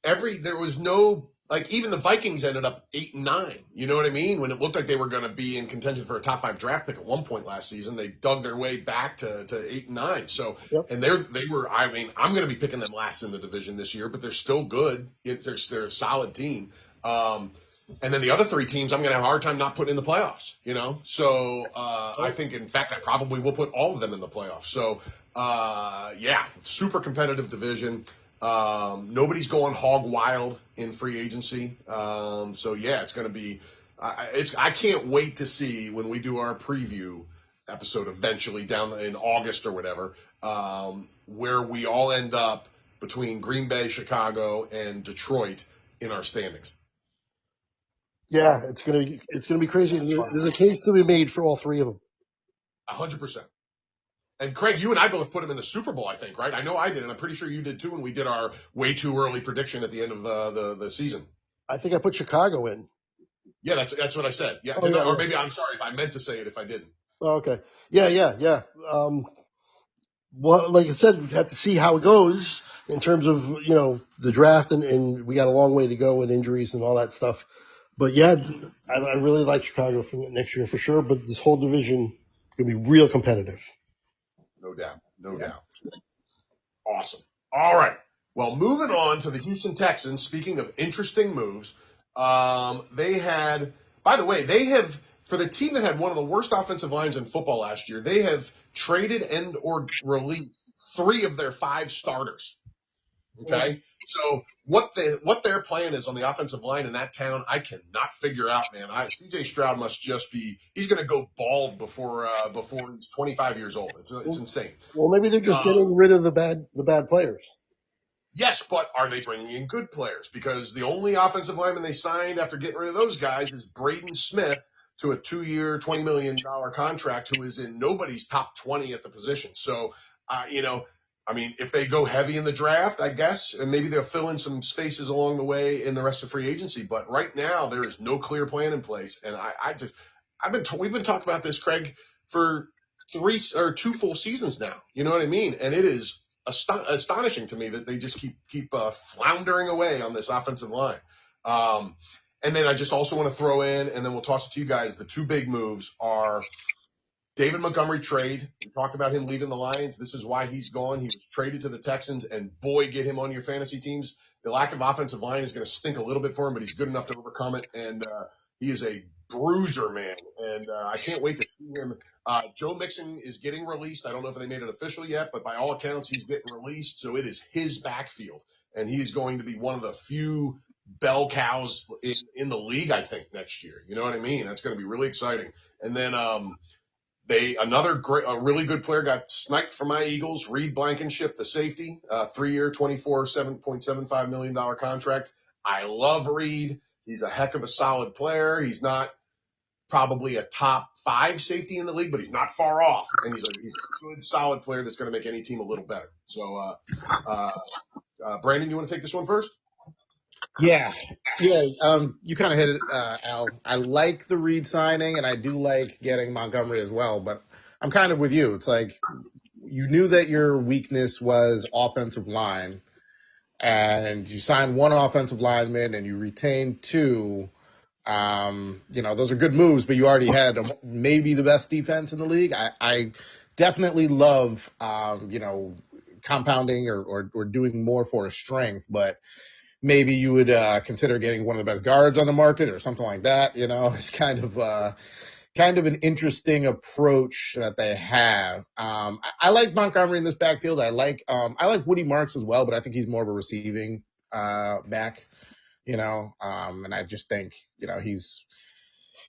there was no, like, even the Vikings ended up 8-9. You know what I mean? When it looked like they were going to be in contention for a top 5 draft pick at one point last season, they dug their way back to 8-9. So, Yep. And they were, I mean, I'm going to be picking them last in the division this year, but they're still good. They're a solid team. And then the other 3 teams, I'm going to have a hard time not putting in the playoffs, So, I think, in fact, I probably will put all of them in the playoffs. So, super competitive division. Nobody's going hog wild in free agency. It's going to be, I can't wait to see when we do our preview episode eventually down in August or whatever, where we all end up between Green Bay, Chicago, and Detroit in our standings. Yeah, it's gonna be crazy. There's a case to be made for all 3 of them. 100%. And Craig, you and I both put him in the Super Bowl, I think, right? I know I did, and I'm pretty sure you did too when we did our way too early prediction at the end of the season. I think I put Chicago in. Yeah, that's what I said. Yeah, or maybe I'm sorry if I meant to say it if I didn't. Oh, okay. Yeah. Well, like I said, we have to see how it goes in terms of, the draft, and we got a long way to go with injuries and all that stuff. But yeah, I really like Chicago for next year for sure. But this whole division is going to be real competitive. No doubt. Awesome. All right. Well, moving on to the Houston Texans. Speaking of interesting moves, they have, for the team that had one of the worst offensive lines in football last year, they have traded and or released 3 of their 5 starters. Okay. So what their plan is on the offensive line in that town, I cannot figure out, man. CJ Stroud must just he's going to go bald before he's 25 years old. It's insane. Well, maybe they're just getting rid of the bad players. Yes, but are they bringing in good players? Because the only offensive lineman they signed after getting rid of those guys is Braden Smith to a 2-year, $20 million contract, who is in nobody's top 20 at the position. So, if they go heavy in the draft, I guess, and maybe they'll fill in some spaces along the way in the rest of free agency. But right now, there is no clear plan in place. And we've been talking about this, Craig, for 2 full seasons now. You know what I mean? And it is astonishing to me that they just keep floundering away on this offensive line. And then I just also want to throw in, and then we'll toss it to you guys, the 2 big moves are David Montgomery trade. We talked about him leaving the Lions. This is why he's gone. He was traded to the Texans, and boy, get him on your fantasy teams. The lack of offensive line is going to stink a little bit for him, but he's good enough to overcome it. And He is a bruiser, man, and I can't wait to see him. Joe Mixon is getting released. I don't know if they made it official yet, but by all accounts, he's getting released. So it is his backfield, and he's going to be one of the few bell cows in the league, I think, next year. You know what I mean? That's going to be really exciting. And then a really good player got sniped from my Eagles, Reed Blankenship, the safety, 3-year, $7.75 million contract. I love Reed. He's a heck of a solid player. He's not probably a top 5 safety in the league, but he's not far off. And he's a good, solid player that's going to make any team a little better. So, Brandon, you want to take this one first? Yeah. You kind of hit it, Al. I like the Reed signing, and I do like getting Montgomery as well, but I'm kind of with you. It's like you knew that your weakness was offensive line, and you signed one offensive lineman, and you retained 2. Those are good moves, but you already had maybe the best defense in the league. I definitely love, compounding or doing more for a strength, but maybe you would consider getting one of the best guards on the market or something like that. It's kind of an interesting approach that they have. I like Montgomery in this backfield. I like Woody Marks as well, but I think he's more of a receiving back. And I just think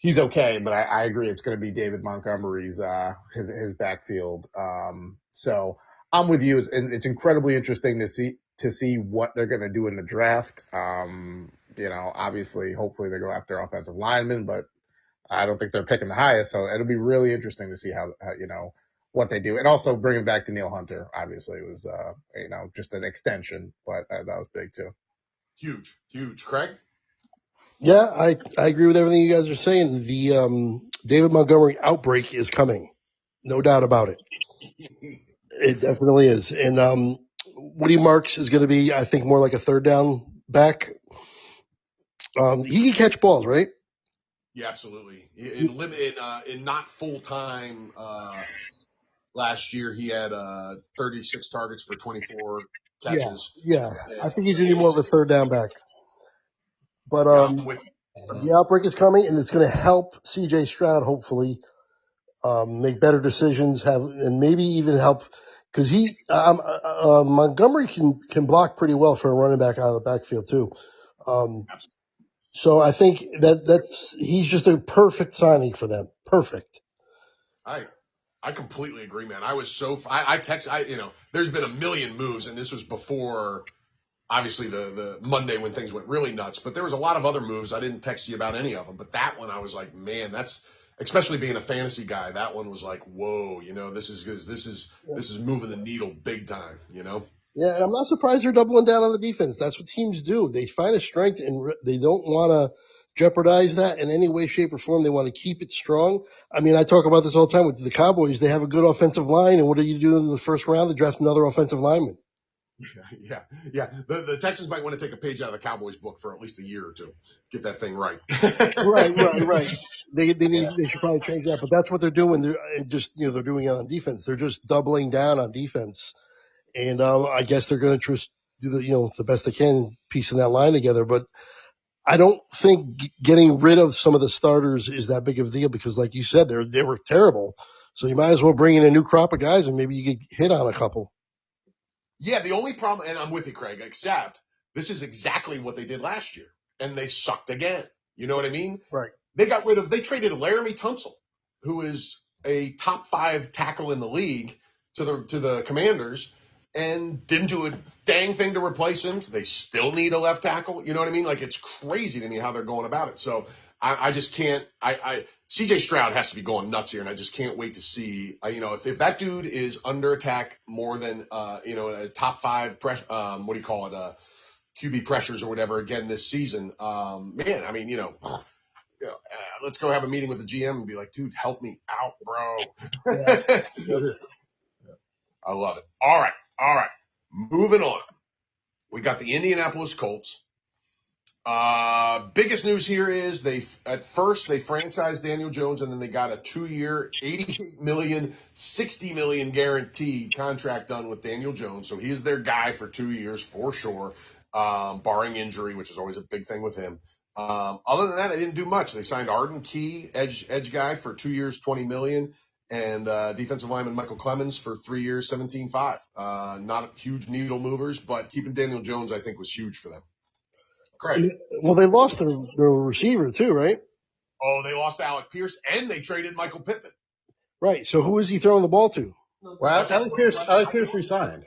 he's okay, but I agree it's going to be David Montgomery's his backfield. So I'm with you. It's incredibly interesting to see what they're going to do in the draft. Obviously, hopefully they go after offensive linemen, but I don't think they're picking the highest. So it'll be really interesting to see how what they do. And also bringing back Danielle Hunter, obviously, was, just an extension, but that was big too. Huge. Craig? Yeah, I agree with everything you guys are saying. The David Montgomery outbreak is coming. No doubt about it. It definitely is. And Woody Marks is going to be, I think, more like a third down back. He can catch balls, right? Yeah, absolutely. In not full time last year, he had 36 targets for 24 catches. Yeah. I think he's going to be more of a third down back. But the outbreak is coming, and it's going to help C.J. Stroud hopefully make better decisions, and maybe even help because Montgomery can block pretty well for a running back out of the backfield too. So I think he's just a perfect signing for them. Perfect. I completely agree, man. I was there's been a million moves, and this was before obviously the Monday when things went really nuts, but there was a lot of other moves. I didn't text you about any of them, but that one I was like, man, that's, especially being a fantasy guy, that one was like, whoa, this is moving the needle big time, Yeah, and I'm not surprised they're doubling down on the defense. That's what teams do. They find a strength, and they don't want to jeopardize that in any way, shape, or form. They want to keep it strong. I mean, I talk about this all the time with the Cowboys. They have a good offensive line, and what do you do in the first round? They draft another offensive lineman. Yeah. The Texans might want to take a page out of the Cowboys book for at least a year or two. Get that thing right. Right. They should probably change that, but that's what they're doing. They're doing it on defense. They're just doubling down on defense. And I guess they're going to just do the best they can piecing that line together. But I don't think getting rid of some of the starters is that big of a deal because, like you said, they were terrible. So you might as well bring in a new crop of guys and maybe you get hit on a couple. Yeah, the only problem, and I'm with you, Craig, except this is exactly what they did last year, and they sucked again. You know what I mean? Right. They traded Laramie Tunsil, who is a top 5 tackle in the league, to the Commanders, and didn't do a dang thing to replace him. They still need a left tackle. You know what I mean? Like, it's crazy to me how they're going about it. So I just can't. CJ Stroud has to be going nuts here, and I just can't wait to see. If that dude is under attack more than a top 5 QB pressures or whatever again this season, man. I mean, let's go have a meeting with the GM and be like, dude, help me out, bro. Yeah. I love it. All right. Moving on. We got the Indianapolis Colts. Biggest news here is they franchised Daniel Jones, and then they got a 2-year, $88 million, $60 million guaranteed contract done with Daniel Jones. So he's their guy for 2 years for sure. barring injury, which is always a big thing with him. Other than that, they didn't do much. They signed Arden Key, edge guy, for 2 years, $20 million, and defensive lineman Michael Clemens for 3 years, $17.5. Not huge needle movers, but keeping Daniel Jones, I think, was huge for them. Great. Well, they lost their receiver too, right? Oh, they lost Alec Pierce, and they traded Michael Pittman. Right. So who is he throwing the ball to? Well, Alec Pierce resigned.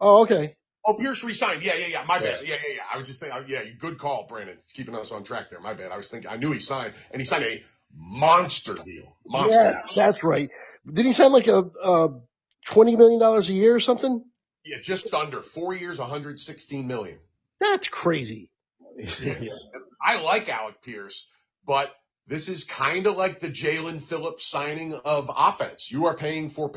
Oh, okay. Oh, Pierce resigned. Yeah. My bad. Yeah. I was just thinking, good call, Brandon. It's keeping us on track there. My bad. I knew he signed, and he signed a monster deal. Yes, that's right. Did he sign like a $20 million a year or something? Yeah, just under 4 years, $116 million. That's crazy. Yeah. I like Alec Pierce, but this is kind of like the Jalen Phillips signing of offense. You are paying for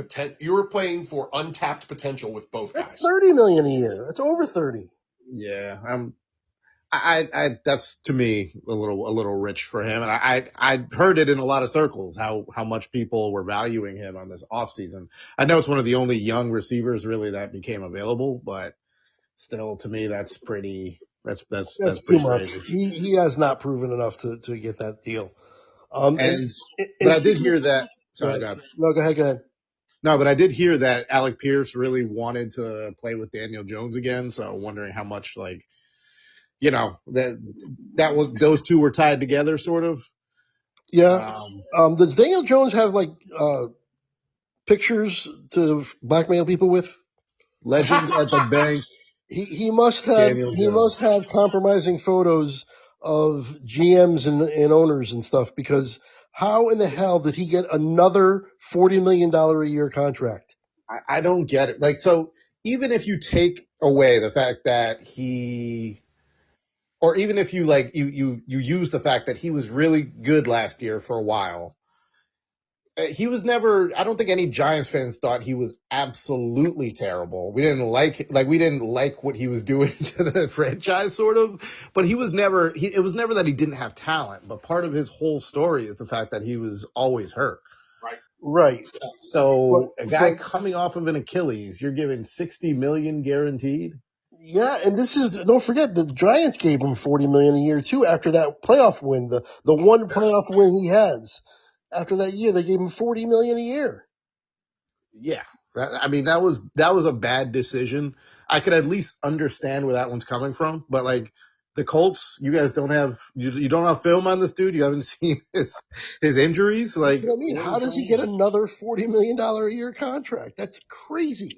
untapped potential with both guys. That's $30 million a year. That's over 30. Yeah, I that's to me a little rich for him, and I heard it in a lot of circles how much people were valuing him on this offseason. I know it's one of the only young receivers really that became available, but still, to me, that's pretty. That's too pretty much. crazy. He has not proven enough to get that deal. But I did hear that. Sorry, God. No, go ahead. No, but I did hear that Alec Pierce really wanted to play with Daniel Jones again. So wondering how much those two were tied together, sort of. Yeah. Does Daniel Jones have pictures to blackmail people with? Legends at the bank. He must have compromising photos of GMs and owners and stuff, because how in the hell did he get another $40 million a year contract? I don't get it. So even if you take away the fact that or even if you you use the fact that he was really good last year for a while, he was never, I don't think any Giants fans thought he was absolutely terrible. We didn't like what he was doing to the franchise, sort of, but it was never that he didn't have talent, but part of his whole story is the fact that he was always hurt. Right. So a guy coming off of an Achilles, you're giving $60 million guaranteed. Yeah, and don't forget, the Giants gave him $40 million a year too after that playoff win, the one playoff win he has. After that year, they gave him $40 million a year. Yeah, that was a bad decision. I could at least understand where that one's coming from, but the Colts, you guys don't have you don't have film on this dude. You haven't seen his injuries. What I mean, how does he get another $40 million a year contract? That's crazy.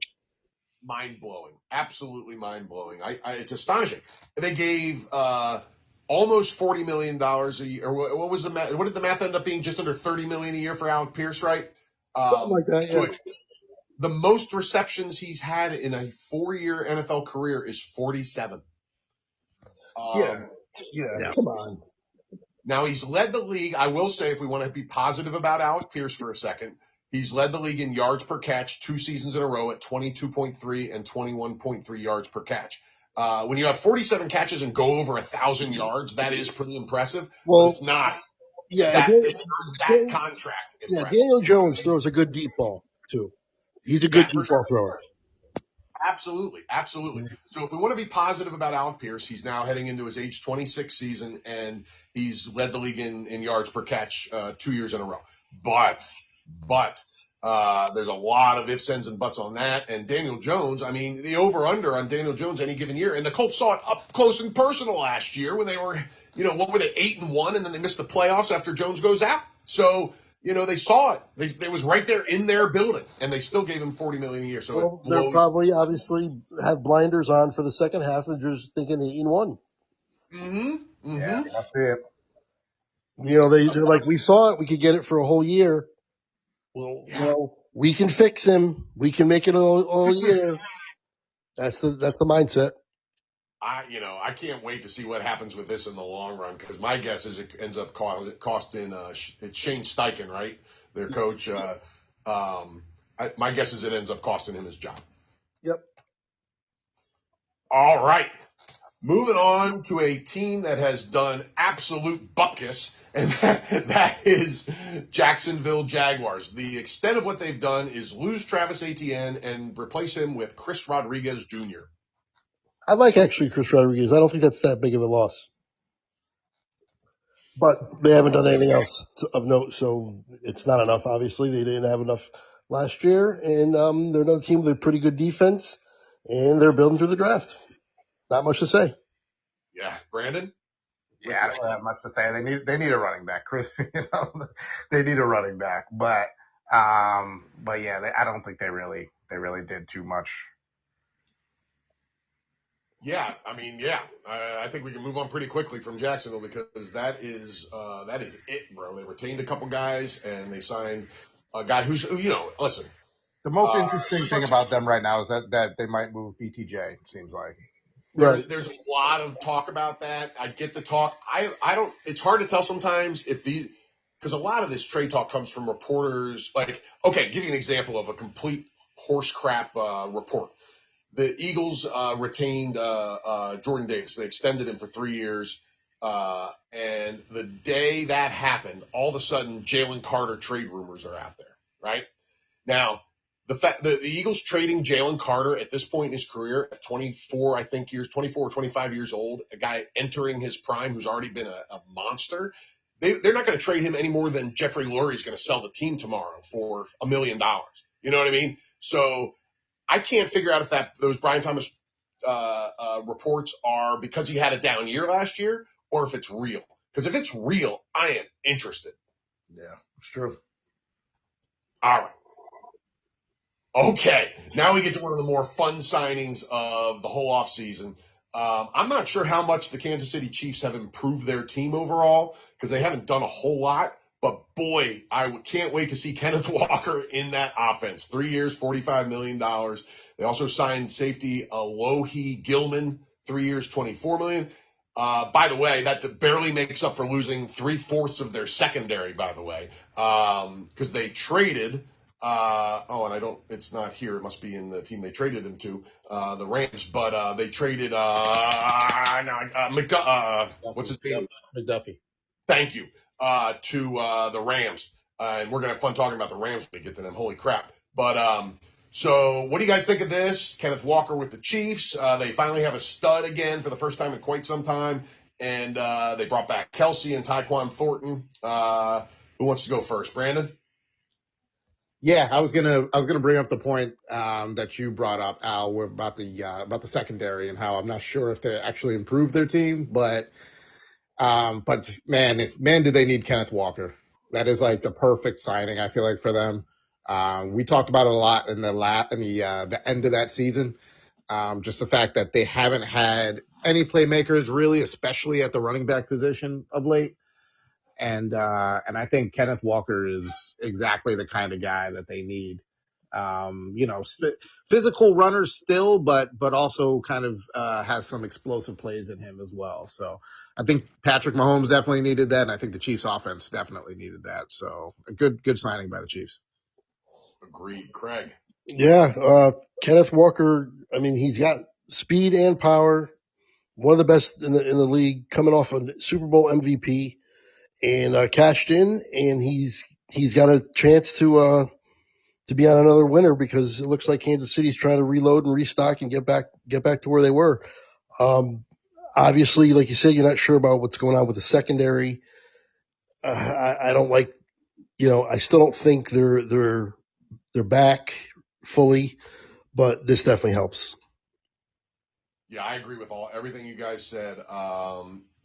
Mind blowing, absolutely mind blowing. It's astonishing. They gave almost $40 million a year. Or what was the math? What did the math end up being? Just under $30 million a year for Alec Pierce, right? Something like that. Yeah. The most receptions he's had in a 4-year NFL career is 47. Yeah. Come on. Now he's led the league. I will say, if we want to be positive about Alec Pierce for a second, he's led the league in yards per catch 2 seasons in a row at 22.3 and 21.3 yards per catch. When you have 47 catches and go over 1,000 yards, that is pretty impressive. Well, it's not. Yeah, that contract. Yeah, Daniel Jones throws a good deep ball too. He's a good deep ball thrower. Absolutely. So if we want to be positive about Alec Pierce, he's now heading into his age 26 season, and he's led the league in yards per catch 2 years in a row. But there's a lot of ifs, ands, and buts on that. And Daniel Jones, I mean, the over-under on Daniel Jones any given year, and the Colts saw it up close and personal last year when they were, what were they, 8-1, and then they missed the playoffs after Jones goes out. So, they saw it. It was right there in their building, and they still gave him $40 million a year. So they'll probably obviously have blinders on for the second half and just thinking 8-1. Mm-hmm. Yeah, that's it. They're like, we saw it. We could get it for a whole year. Well, we can fix him. We can make it all year. That's the mindset. I can't wait to see what happens with this in the long run, because my guess is it ends up costing it's Shane Steichen, right? Their coach. My guess is it ends up costing him his job. Yep. All right. Moving on to a team that has done absolute bupkis, and that is Jacksonville Jaguars. The extent of what they've done is lose Travis Etienne and replace him with Chris Rodriguez Jr. I like actually Chris Rodriguez. I don't think that's that big of a loss. But they haven't done anything else of note, so it's not enough. Obviously, they didn't have enough last year, and they're another team with a pretty good defense, and they're building through the draft. Not much to say. Yeah, Brandon. Yeah, I don't have much to say. They need a running back. They need a running back. But yeah, I don't think they really did too much. Yeah, I mean, yeah, I think we can move on pretty quickly from Jacksonville because that is it, bro. They retained a couple guys and they signed a guy listen. The most interesting thing about them right now is that they might move BTJ. It seems like. There's a lot of talk about that. I get the talk. I don't. It's hard to tell sometimes because a lot of this trade talk comes from reporters. Like, okay, give you an example of a complete horse crap report. The Eagles retained Jordan Davis. They extended him for 3 years. And the day that happened, all of a sudden, Jalen Carter trade rumors are out there, right? Now, the fact the Eagles trading Jalen Carter at this point in his career at 24, I think 24 or 25 years old, a guy entering his prime who's already been a monster. They're not going to trade him any more than Jeffrey Lurie is going to sell the team tomorrow for $1 million. You know what I mean? So I can't figure out if those Brian Thomas reports are because he had a down year last year or if it's real. Because if it's real, I am interested. Yeah, it's true. All right. Okay, now we get to one of the more fun signings of the whole offseason. I'm not sure how much the Kansas City Chiefs have improved their team overall because they haven't done a whole lot. But boy, I can't wait to see Kenneth Walker in that offense. 3 years, $45 million. They also signed safety Alohi Gilman, 3 years, $24 million. By the way, that barely makes up for losing 3/4 of their secondary, by the way, because they traded it's not here. It must be in the team they traded him to, the Rams. But they traded what's his name? McDuffie. Thank you. To the Rams. And we're gonna have fun talking about the Rams when we get to them. Holy crap! But so what do you guys think of this? Kenneth Walker with the Chiefs. They finally have a stud again for the first time in quite some time, and they brought back Kelsey and Tyquan Thornton. Who wants to go first, Brandon? Yeah, I was gonna bring up the point that you brought up, Al, about the secondary and how I'm not sure if they actually improved their team, but man, did they need Kenneth Walker? That is like the perfect signing, I feel like, for them. We talked about it a lot in the end of that season. Just the fact that they haven't had any playmakers really, especially at the running back position of late. And I think Kenneth Walker is exactly the kind of guy that they need. Physical runner still, but also kind of has some explosive plays in him as well. So I think Patrick Mahomes definitely needed that, and I think the Chiefs offense definitely needed that. So a good signing by the Chiefs. Agreed. Craig. Yeah, Kenneth Walker. I mean, he's got speed and power. One of the best in the league, coming off a Super Bowl MVP, and cashed in, and he's got a chance to be on another winner because it looks like Kansas City's trying to reload and restock and get back to where they were. Obviously, like you said, you're not sure about what's going on with the secondary. I don't like, I still don't think they're back fully, but this definitely helps. Yeah, I agree with everything you guys said.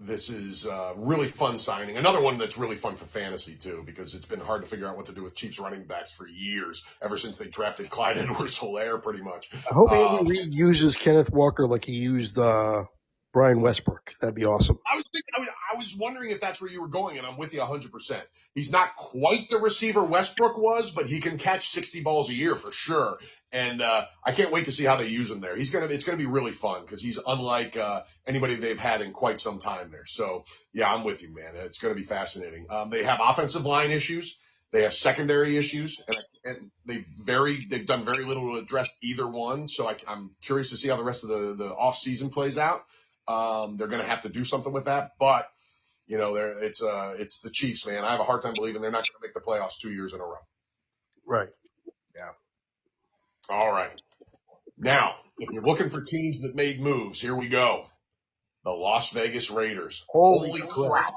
This is really fun signing. Another one that's really fun for fantasy, too, because it's been hard to figure out what to do with Chiefs running backs for years, ever since they drafted Clyde Edwards-Helaire, pretty much. I hope Andy Reid uses Kenneth Walker like he used Brian Westbrook. That'd be awesome. I was wondering if that's where you were going, and I'm with you 100%. He's not quite the receiver Westbrook was, but he can catch 60 balls a year for sure. And I can't wait to see how they use him there. It's gonna be really fun because he's unlike anybody they've had in quite some time there. So yeah, I'm with you, man. It's gonna be fascinating. They have offensive line issues. They have secondary issues, and they've done very little to address either one. So I'm curious to see how the rest of the off season plays out. They're going to have to do something with that, but it's the Chiefs, man. I have a hard time believing they're not going to make the playoffs 2 years in a row. Right. Yeah. All right. Now if you're looking for teams that made moves, here we go. The Las Vegas Raiders. Holy crap.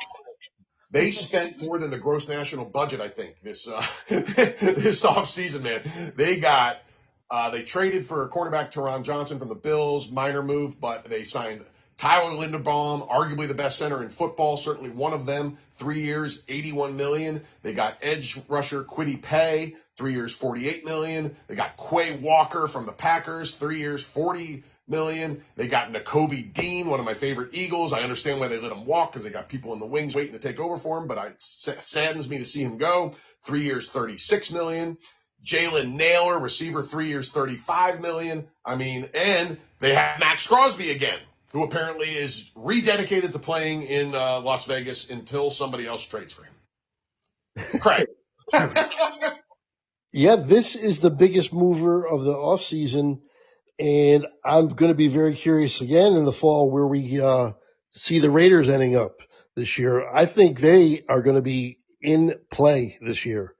They spent more than the gross national budget, I think, this this offseason, man. They traded for cornerback Teron Johnson from the Bills, minor move, but they signed Tyler Linderbaum, arguably the best center in football, certainly one of them, 3 years, $81 million. They got edge rusher Kwity Paye, 3 years, $48 million. They got Quay Walker from the Packers, 3 years, $40 million. They got Nakobe Dean, one of my favorite Eagles. I understand why they let him walk because they got people in the wings waiting to take over for him, but it saddens me to see him go. 3 years, $36 million. Jalen Naylor, receiver, 3 years, $35 million. And they have Max Crosby again, who apparently is rededicated to playing in Las Vegas until somebody else trades for him. Craig. Yeah, this is the biggest mover of the offseason, and I'm going to be very curious again in the fall where we see the Raiders ending up this year. I think they are going to be in play this year.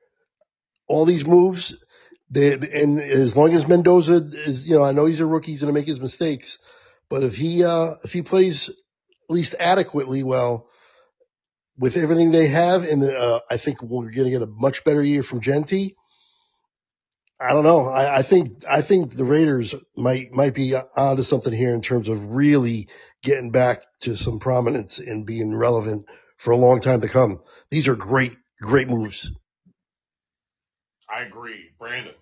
All these moves, and as long as Mendoza is, I know he's a rookie, he's going to make his mistakes, but if he plays at least adequately well with everything they have, and I think we're going to get a much better year from Genti. I don't know. I think the Raiders might be onto something here in terms of really getting back to some prominence and being relevant for a long time to come. These are great moves. I agree. Brandon.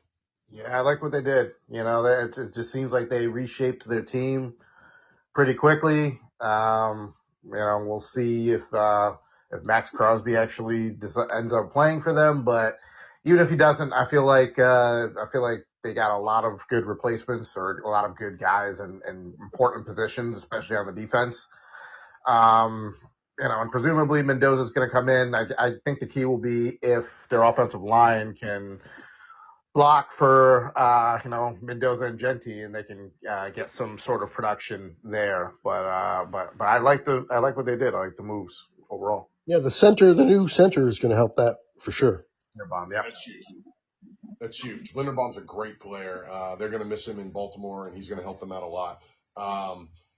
Yeah, I like what they did. It just seems like they reshaped their team pretty quickly. We'll see if Max Crosby actually ends up playing for them, but even if he doesn't, I feel like they got a lot of good replacements or a lot of good guys in important positions, especially on the defense. And presumably Mendoza's going to come in. I think the key will be if their offensive line can block for Mendoza and Genti, and they can get some sort of production there. But I like what they did. I like the moves overall. Yeah, the new center is going to help that for sure. Linderbaum, yeah. That's huge. Linderbaum's a great player. They're going to miss him in Baltimore, and he's going to help them out a lot.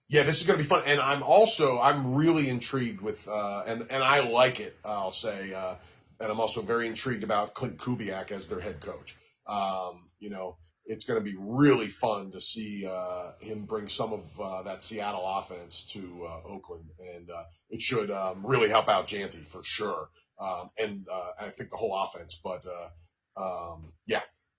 This is going to be fun. And I'm really intrigued with, and I like it, I'll say, and I'm also very intrigued about Clint Kubiak as their head coach. It's going to be really fun to see him bring some of that Seattle offense to Oakland, and it should really help out Genti for sure. And I think the whole offense, but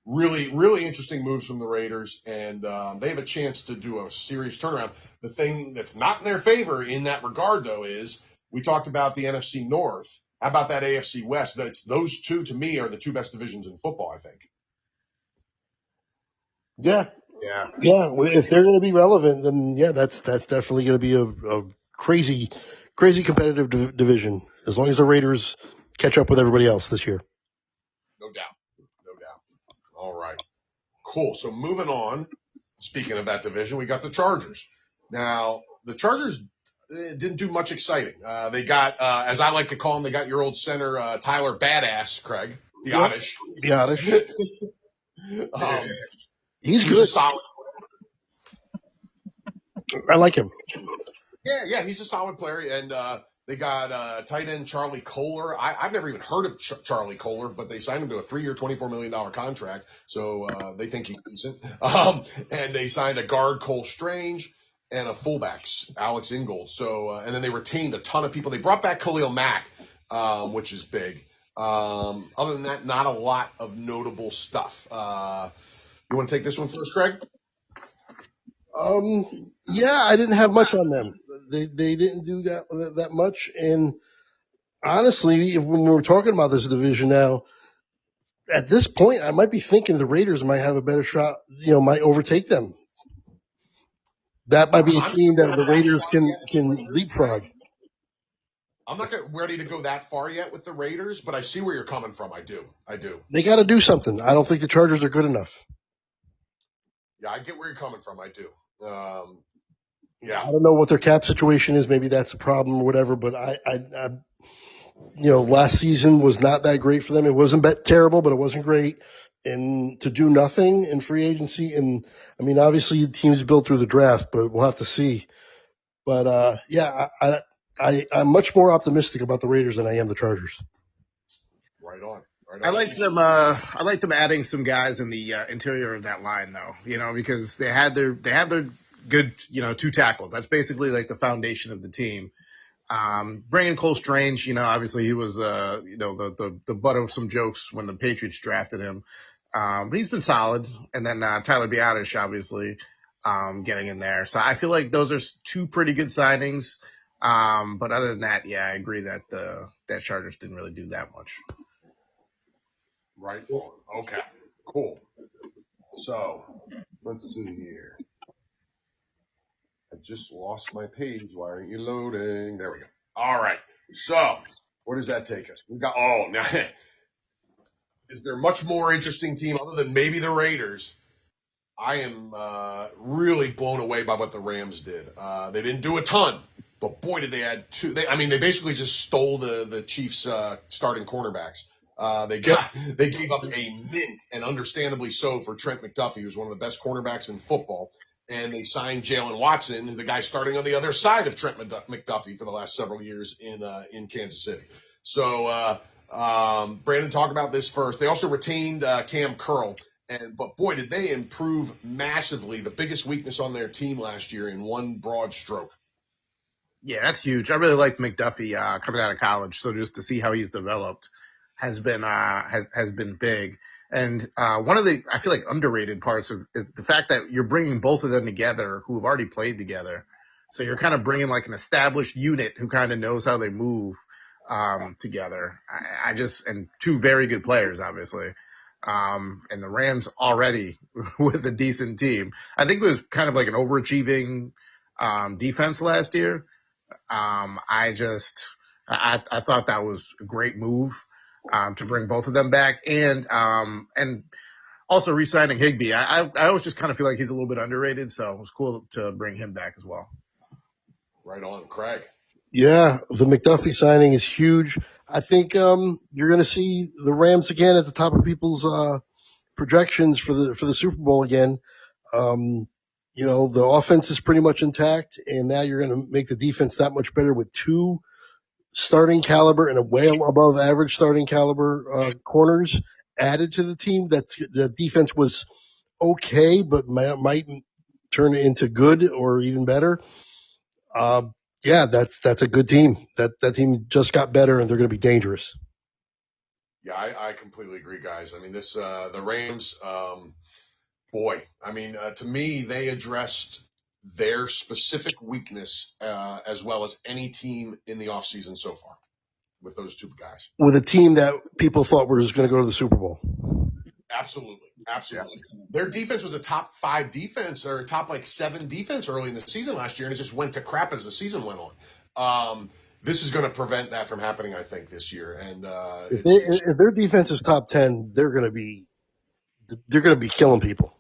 really, really interesting moves from the Raiders, and they have a chance to do a serious turnaround. The thing that's not in their favor in that regard, though, is we talked about the NFC North. How about that AFC West? Those two, to me, are the two best divisions in football, I think. Yeah. If they're going to be relevant, then that's definitely going to be a crazy competitive division. As long as the Raiders catch up with everybody else this year. No doubt. All right. Cool. So moving on. Speaking of that division, we got the Chargers. Now the Chargers didn't do much exciting. They got, as I like to call him, they got your old center Tyler Badass Craig, the Oddish. He's good. Solid. I like him. Yeah, he's a solid player, and they got tight end Charlie Kohler. I've never even heard of Charlie Kohler, but they signed him to a 3-year, $24 million contract, so they think he's decent. And they signed a guard, Cole Strange, and a fullback, Alex Ingold. So, and then they retained a ton of people. They brought back Khalil Mack, which is big. Other than that, not a lot of notable stuff. You want to take this one first, Craig? I didn't have much on them. They didn't do that much. And honestly, when we're talking about this division now, at this point, I might be thinking the Raiders might have a better shot, might overtake them. That might be a team that the Raiders can leapfrog. I'm not ready to go that far yet with the Raiders, but I see where you're coming from. I do. They got to do something. I don't think the Chargers are good enough. Yeah, I get where you're coming from. I do. I don't know what their cap situation is. Maybe that's a problem or whatever, but last season was not that great for them. It wasn't terrible, but it wasn't great. and to do nothing in free agency. And I mean, obviously the team's built through the draft, but we'll have to see. But I'm much more optimistic about the Raiders than I am the Chargers. Right on. I like them. I like them adding some guys in the interior of that line, though. Because they have their good, two tackles. That's basically like the foundation of the team. Bringing Cole Strange, obviously he was, the butt of some jokes when the Patriots drafted him. But he's been solid. And then Tyler Biadasz, obviously, getting in there. So I feel like those are two pretty good signings. But other than that, yeah, I agree that that Chargers didn't really do that much. Right on. Okay, cool. So let's see here. I just lost my page. Why aren't you loading? There we go. All right. So where does that take us? We got. Oh, now is there much more interesting team other than maybe the Raiders? I am really blown away by what the Rams did. They didn't do a ton, but boy, did they add two. They basically just stole the Chiefs' starting cornerbacks. They gave up a mint, and understandably so, for Trent McDuffie, who's one of the best cornerbacks in football. And they signed Jalen Watson, the guy starting on the other side of Trent McDuffie for the last several years in Kansas City. So, Brandon, talk about this first. They also retained Cam Curl. But boy, did they improve massively. The biggest weakness on their team last year in one broad stroke. Yeah, that's huge. I really liked McDuffie coming out of college. So just to see how he's developed has been big. And one of the, I feel like, underrated parts is the fact that you're bringing both of them together who have already played together. So you're kind of bringing like an established unit who kind of knows how they move together. And two very good players, obviously. And the Rams already with a decent team. I think it was kind of like an overachieving defense last year. I thought that was a great move. To bring both of them back and also re-signing Higbee. I always just kind of feel like he's a little bit underrated, so it was cool to bring him back as well. Right on, Craig. Yeah, the McDuffie signing is huge. I think you're going to see the Rams again at the top of people's projections for the Super Bowl again. The offense is pretty much intact, and now you're going to make the defense that much better with two starting caliber and a way above average starting caliber corners added to the team. The defense was okay, but might turn it into good or even better. That's a good team. That team just got better, and they're going to be dangerous. Yeah, I completely agree, guys. The Rams, to me, they addressed their specific weakness as well as any team in the offseason so far with those two guys. With a team that people thought was going to go to the Super Bowl. Absolutely. Yeah. Their defense was a top 5 defense or top 7 defense early in the season last year, and it just went to crap as the season went on. This is going to prevent that from happening, I think, this year. And if their defense is top 10, they're going to be killing people.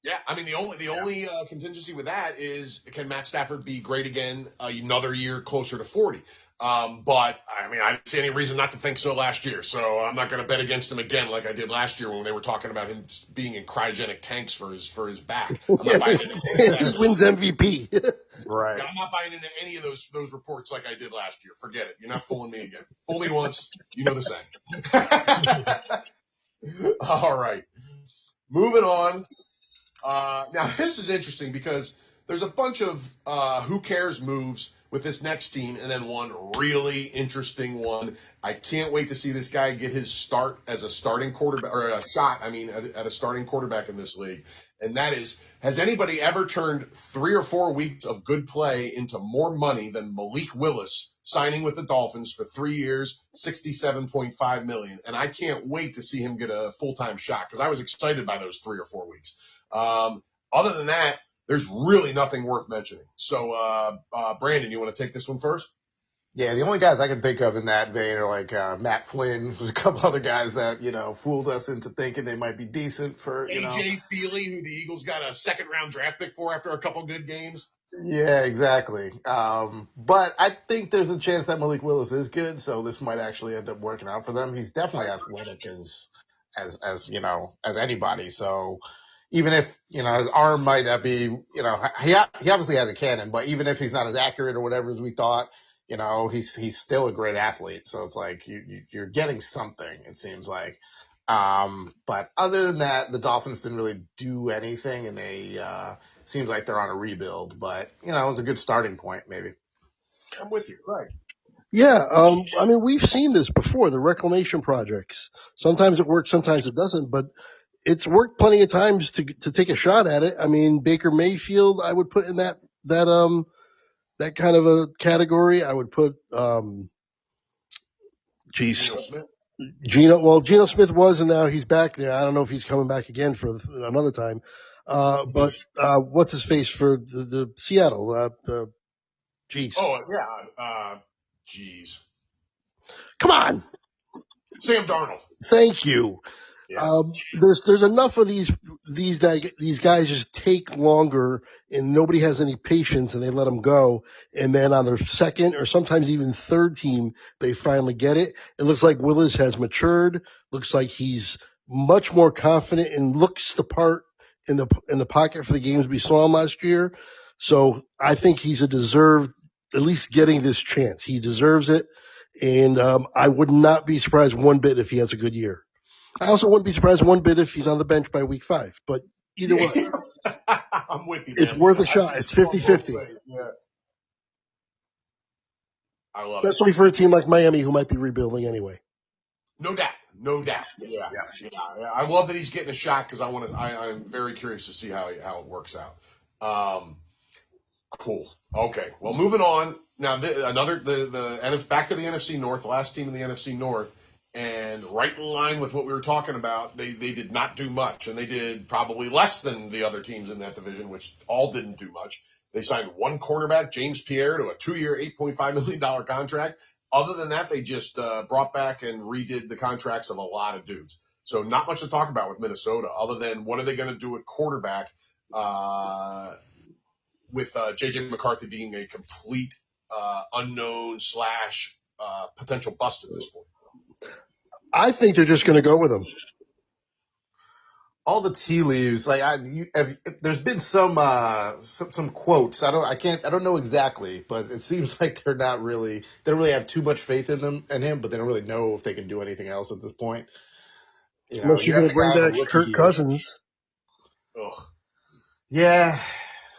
Yeah, the only contingency with that is, can Matt Stafford be great again another year closer to 40? But I didn't see any reason not to think so last year. So I'm not going to bet against him again like I did last year when they were talking about him being in cryogenic tanks for his back. I'm not buying into he wins MVP. Right. I'm not buying into any of those reports like I did last year. Forget it. You're not fooling me again. Fool me once, you know the saying. All right. Moving on. Now, this is interesting because there's a bunch of who cares moves with this next team, and then one really interesting one. I can't wait to see this guy get his start as a starting quarterback, or a shot, at a starting quarterback in this league. And that is, has anybody ever turned 3 or 4 weeks of good play into more money than Malik Willis signing with the Dolphins for 3 years, $67.5 million? And I can't wait to see him get a full-time shot because I was excited by those 3 or 4 weeks. Other than that, there's really nothing worth mentioning. So, Brandon, you want to take this one first? Yeah, the only guys I can think of in that vein are like Matt Flynn. There's a couple other guys that, fooled us into thinking they might be decent for, AJ Feely, who the Eagles got a 2nd-round draft pick for after a couple good games. Yeah, exactly. But I think there's a chance that Malik Willis is good, so this might actually end up working out for them. He's definitely athletic as anybody. So even if, his arm might not be, he obviously has a cannon, but even if he's not as accurate or whatever as we thought, he's still a great athlete. So it's like you're getting something, it seems like. But other than that, the Dolphins didn't really do anything, and they seems like they're on a rebuild. But it was a good starting point, maybe. I'm with you, right? Yeah, I mean, we've seen this before, the reclamation projects. Sometimes it works, sometimes it doesn't, but it's worked plenty of times to take a shot at it. I mean, Baker Mayfield, I would put in that kind of a category. I would put, Geno Smith. Geno Smith was, and now he's back there. I don't know if he's coming back again for another time. But what's his face for the Seattle? Geez. Oh, yeah. Geez. Come on. Sam Darnold. Thank you. Yeah. There's enough of these guys just take longer, and nobody has any patience, and they let them go. And then on their second or sometimes even third team, they finally get it. It looks like Willis has matured. Looks like he's much more confident and looks the part in the pocket for the games we saw him last year. So I think he's deserved at least getting this chance. He deserves it, and I would not be surprised one bit if he has a good year. I also wouldn't be surprised one bit if he's on the bench by week 5. But either way, I'm with you, man. It's worth a shot. It's 50-50. Yeah. I love it. Especially for a team like Miami who might be rebuilding anyway. No doubt. Yeah. I love that he's getting a shot because I'm very curious to see how it works out. Cool. Okay. Well, moving on. Now, back to the NFC North, the last team in the NFC North. And right in line with what we were talking about, they did not do much, and they did probably less than the other teams in that division, which all didn't do much. They signed one cornerback, James Pierre, to a 2-year, $8.5 million contract. Other than that, they just brought back and redid the contracts of a lot of dudes. So not much to talk about with Minnesota, other than what are they going to do at quarterback with J.J. McCarthy being a complete unknown / potential bust at this point. I think they're just going to go with him. All the tea leaves, there's been some quotes. I don't know exactly, but it seems like they don't really have too much faith in him, but they don't really know if they can do anything else at this point. Unless you're going to bring back Kirk Cousins. Ugh. Yeah.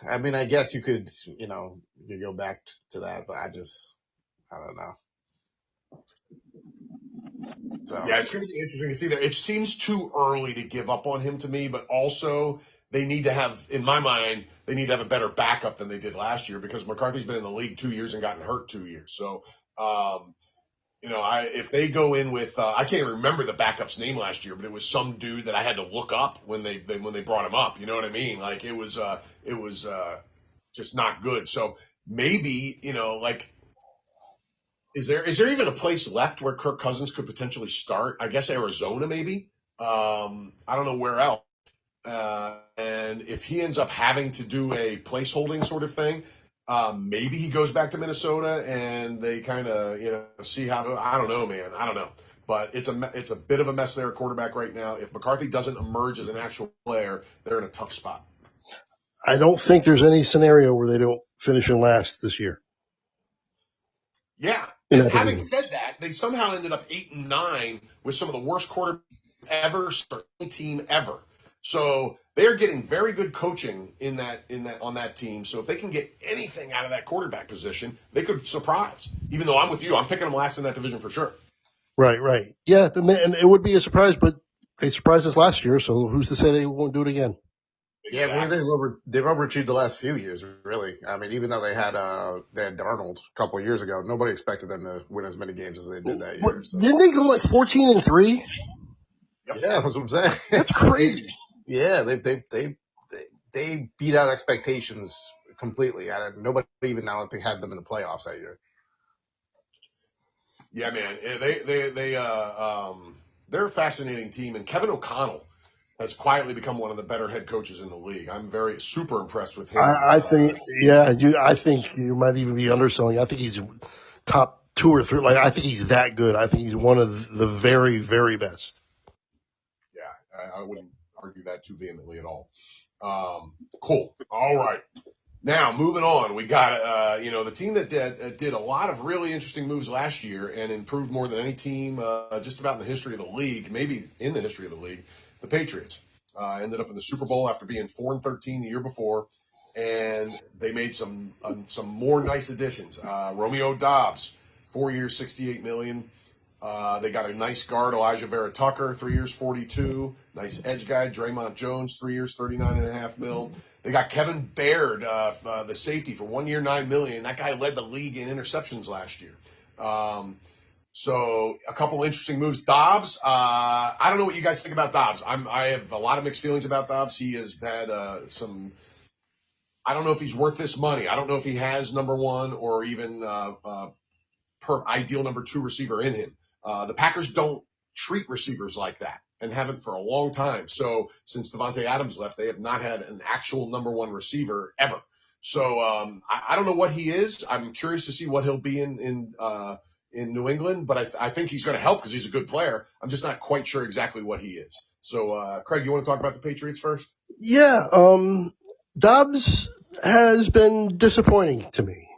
I mean, I guess you could go back to that, but I don't know. So. Yeah, it's going to be interesting to see there. It seems too early to give up on him to me, but also they need to have, in my mind, a better backup than they did last year because McCarthy's been in the league 2 years and gotten hurt 2 years. So, if they go in with, I can't even remember the backup's name last year, but it was some dude that I had to look up when they brought him up. You know what I mean? Like it was just not good. So maybe, Is there even a place left where Kirk Cousins could potentially start? I guess Arizona, maybe. I don't know where else. And if he ends up having to do a placeholding sort of thing, maybe he goes back to Minnesota and they kind of see how. I don't know, man. I don't know. But it's a bit of a mess there at quarterback right now. If McCarthy doesn't emerge as an actual player, they're in a tough spot. I don't think there's any scenario where they don't finish in last this year. Yeah. And having said that, they somehow ended up 8-9 with some of the worst quarterbacks ever, team ever. So they're getting very good coaching on that team. So if they can get anything out of that quarterback position, they could surprise. Even though I'm with you, I'm picking them last in that division for sure. Right. Yeah, and it would be a surprise, but they surprised us last year, so who's to say they won't do it again? Exactly. Yeah, they've overachieved the last few years, really. I mean, even though they had Darnold a couple of years ago, nobody expected them to win as many games as they did that year. So. Didn't they go like 14-3? Yep. Yeah, that's what I'm saying. That's crazy. Yeah, they beat out expectations completely. Nobody even, I don't think, had them in the playoffs that year. Yeah, man, they're a fascinating team, and Kevin O'Connell has quietly become one of the better head coaches in the league. I'm super impressed with him. I think you might even be underselling. I think he's top 2 or 3. Like, I think he's that good. I think he's one of the very, very best. I wouldn't argue that too vehemently at all. Cool. All right. Now, moving on, we got, the team that did a lot of really interesting moves last year and improved more than any team just about in the history of the league, maybe in the history of the league, the Patriots. Ended up in the Super Bowl after being 4-13 the year before, and they made some more nice additions. Romeo Doubs, 4 years, $68 million. They got a nice guard, Elijah Vera Tucker, 3 years, 42. Nice edge guy, Draymond Jones, 3 years, $39.5 million. They got Kevin Baird, the safety, for 1 year, $9 million. That guy led the league in interceptions last year. So a couple interesting moves. Dobbs, I don't know what you guys think about Dobbs. I have a lot of mixed feelings about Dobbs. He has had some. I don't know if he's worth this money. I don't know if he has number one or even ideal number two receiver in him. The Packers don't treat receivers like that and haven't for a long time. So since Devontae Adams left, they have not had an actual number one receiver ever. So I don't know what he is. I'm curious to see what he'll be in New England, but I think he's going to help because he's a good player. I'm just not quite sure exactly what he is. So Craig, you want to talk about the Patriots first? Yeah, Dobbs has been disappointing to me.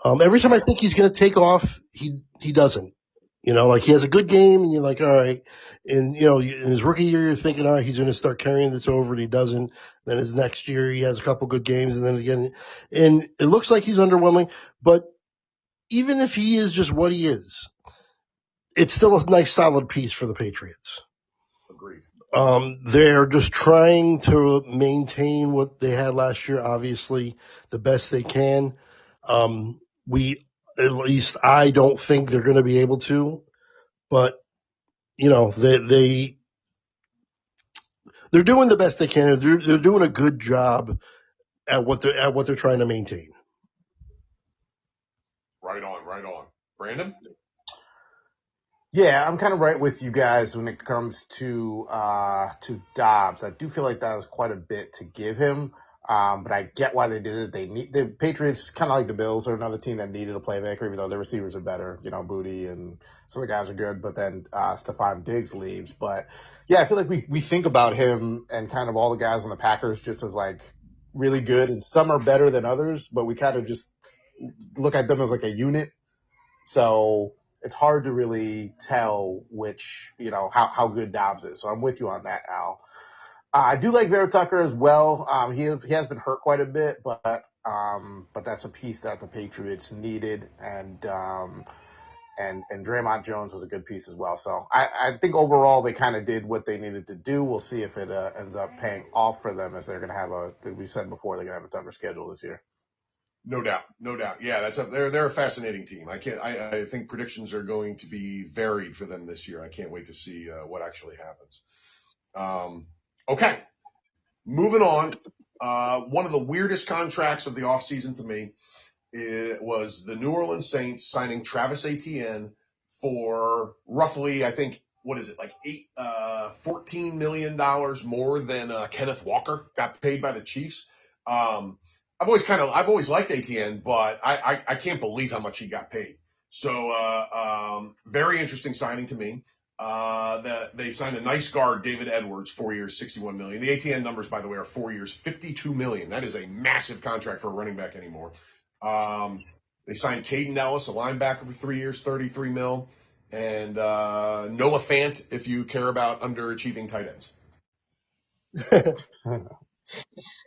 Every time I think he's going to take off, he doesn't. Like he has a good game and you're like, all right. And, in his rookie year, you're thinking, all right, he's going to start carrying this over, and he doesn't. Then his next year, he has a couple good games, and then again, and it looks like he's underwhelming. But even if he is just what he is, it's still a nice, solid piece for the Patriots. Agreed. They're just trying to maintain what they had last year, obviously, the best they can. At least I don't think they're going to be able to, but they're doing the best they can. They're doing a good job at what they're trying to maintain. Right on. Brandon? Yeah, I'm kind of right with you guys when it comes to Dobbs. I do feel like that was quite a bit to give him. But I get why they did it. The Patriots, kind of like the Bills, are another team that needed a playmaker, even though their receivers are better. Booty and some of the guys are good, but then Stephon Diggs leaves. But yeah, I feel like we think about him and kind of all the guys on the Packers just as like really good, and some are better than others, but we kind of just look at them as like a unit. So it's hard to really tell which, how good Dobbs is. So I'm with you on that, Al. I do like Vera Tucker as well. He has been hurt quite a bit, but that's a piece that the Patriots needed, and Draymond Jones was a good piece as well. So I think overall they kind of did what they needed to do. We'll see if it ends up paying off for them, as they're going to have we said before, they're going to have a tougher schedule this year. No doubt. Yeah, they're a fascinating team. I think predictions are going to be varied for them this year. I can't wait to see what actually happens. Okay, moving on. One of the weirdest contracts of the offseason to me was the New Orleans Saints signing Travis Etienne for roughly, I think, what is it, like $14 million more than Kenneth Walker got paid by the Chiefs. I've always liked Etienne, but I can't believe how much he got paid. So very interesting signing to me. They signed a nice guard, David Edwards, 4 years, $61 million. The ATN numbers, by the way, are 4 years, $52 million. That is a massive contract for a running back anymore. They signed Caden Ellis, a linebacker, for 3 years, $33 million. And Noah Fant, if you care about underachieving tight ends.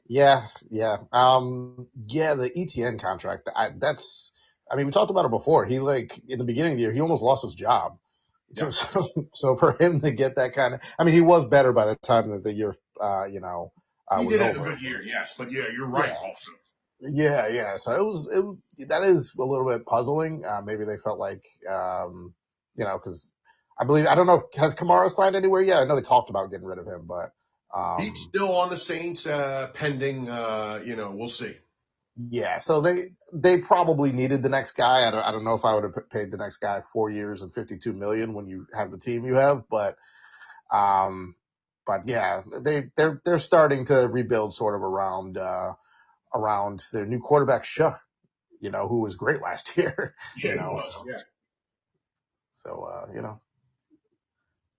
Yeah. The ETN contract. We talked about it before. He in the beginning of the year, he almost lost his job. Yeah. So for him to get that kind of, he was better by the time that the year, he was did have over. a good year, yes, but yeah, you're right. Also, yeah. So that is a little bit puzzling. Maybe they felt like, because I don't know, has Kamara signed anywhere yet? I know they talked about getting rid of him, but he's still on the Saints, pending. We'll see. Yeah, so they probably needed the next guy. I don't know if I would have paid the next guy 4 years and $52 million when you have the team you have, but yeah, they're starting to rebuild sort of around their new quarterback Shah, who was great last year. Yeah, he was. Yeah. So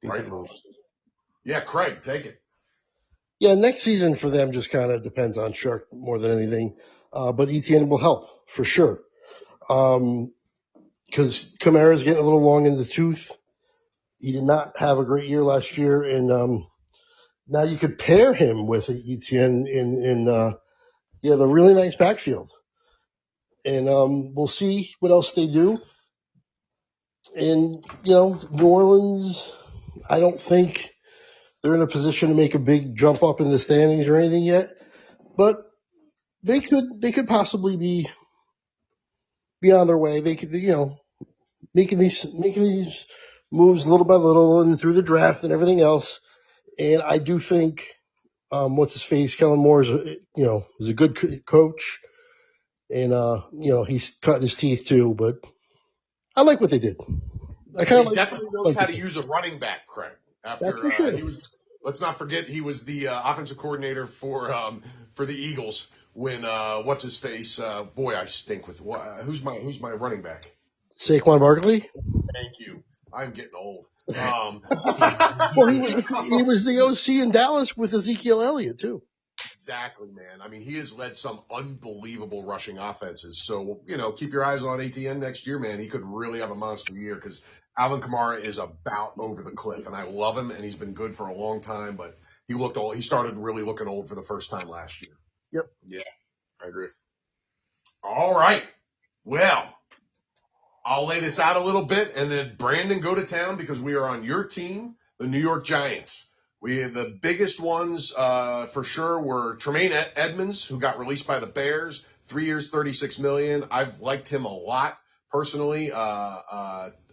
decent move. Yeah, Craig, take it. Yeah, next season for them just kind of depends on Shark more than anything. But Etienne will help for sure. Because Kamara's getting a little long in the tooth. He did not have a great year last year, and now you could pair him with Etienne he had a really nice backfield. And we'll see what else they do. And, New Orleans, I don't think they're in a position to make a big jump up in the standings or anything yet. But they could possibly be on their way. They could, making these moves little by little and through the draft and everything else. And I do think, what's his face, Kellen Moore is a good coach, and he's cutting his teeth too. But I like what they did. I kind He of definitely knows how to use a running back, Craig. That's for sure. Let's not forget he was the offensive coordinator for the Eagles when what's his face? Boy, I stink with who's my running back? Saquon Barkley. Thank you. I'm getting old. Well, he was the OC in Dallas with Ezekiel Elliott too. Exactly, man. I mean, he has led some unbelievable rushing offenses. So, keep your eyes on ATN next year, man. He could really have a monster year because Alvin Kamara is about over the cliff, and I love him, and he's been good for a long time, but he looked old. He started really looking old for the first time last year. Yep. Yeah, I agree. All right. Well, I'll lay this out a little bit, and then Brandon, go to town because we are on your team, the New York Giants. The biggest ones for sure were Tremaine Edmonds, who got released by the Bears, 3 years, $36 million. I've liked him a lot personally.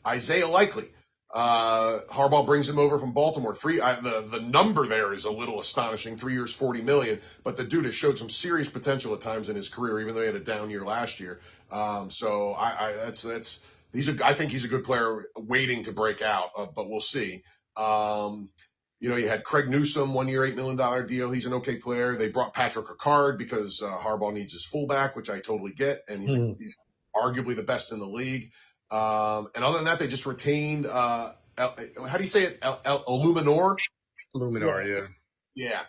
Isaiah Likely, Harbaugh brings him over from Baltimore. The number there is a little astonishing. 3 years, $40 million, but the dude has showed some serious potential at times in his career, even though he had a down year last year. So I think he's a good player waiting to break out, but we'll see. You had Craig Newsome, 1 year, $8 million deal. He's an okay player. They brought Patrick Ricard because Harbaugh needs his fullback, which I totally get. And he's arguably the best in the league. And other than that, they just retained, how do you say it? Illuminor? Illuminor, yeah. Yeah.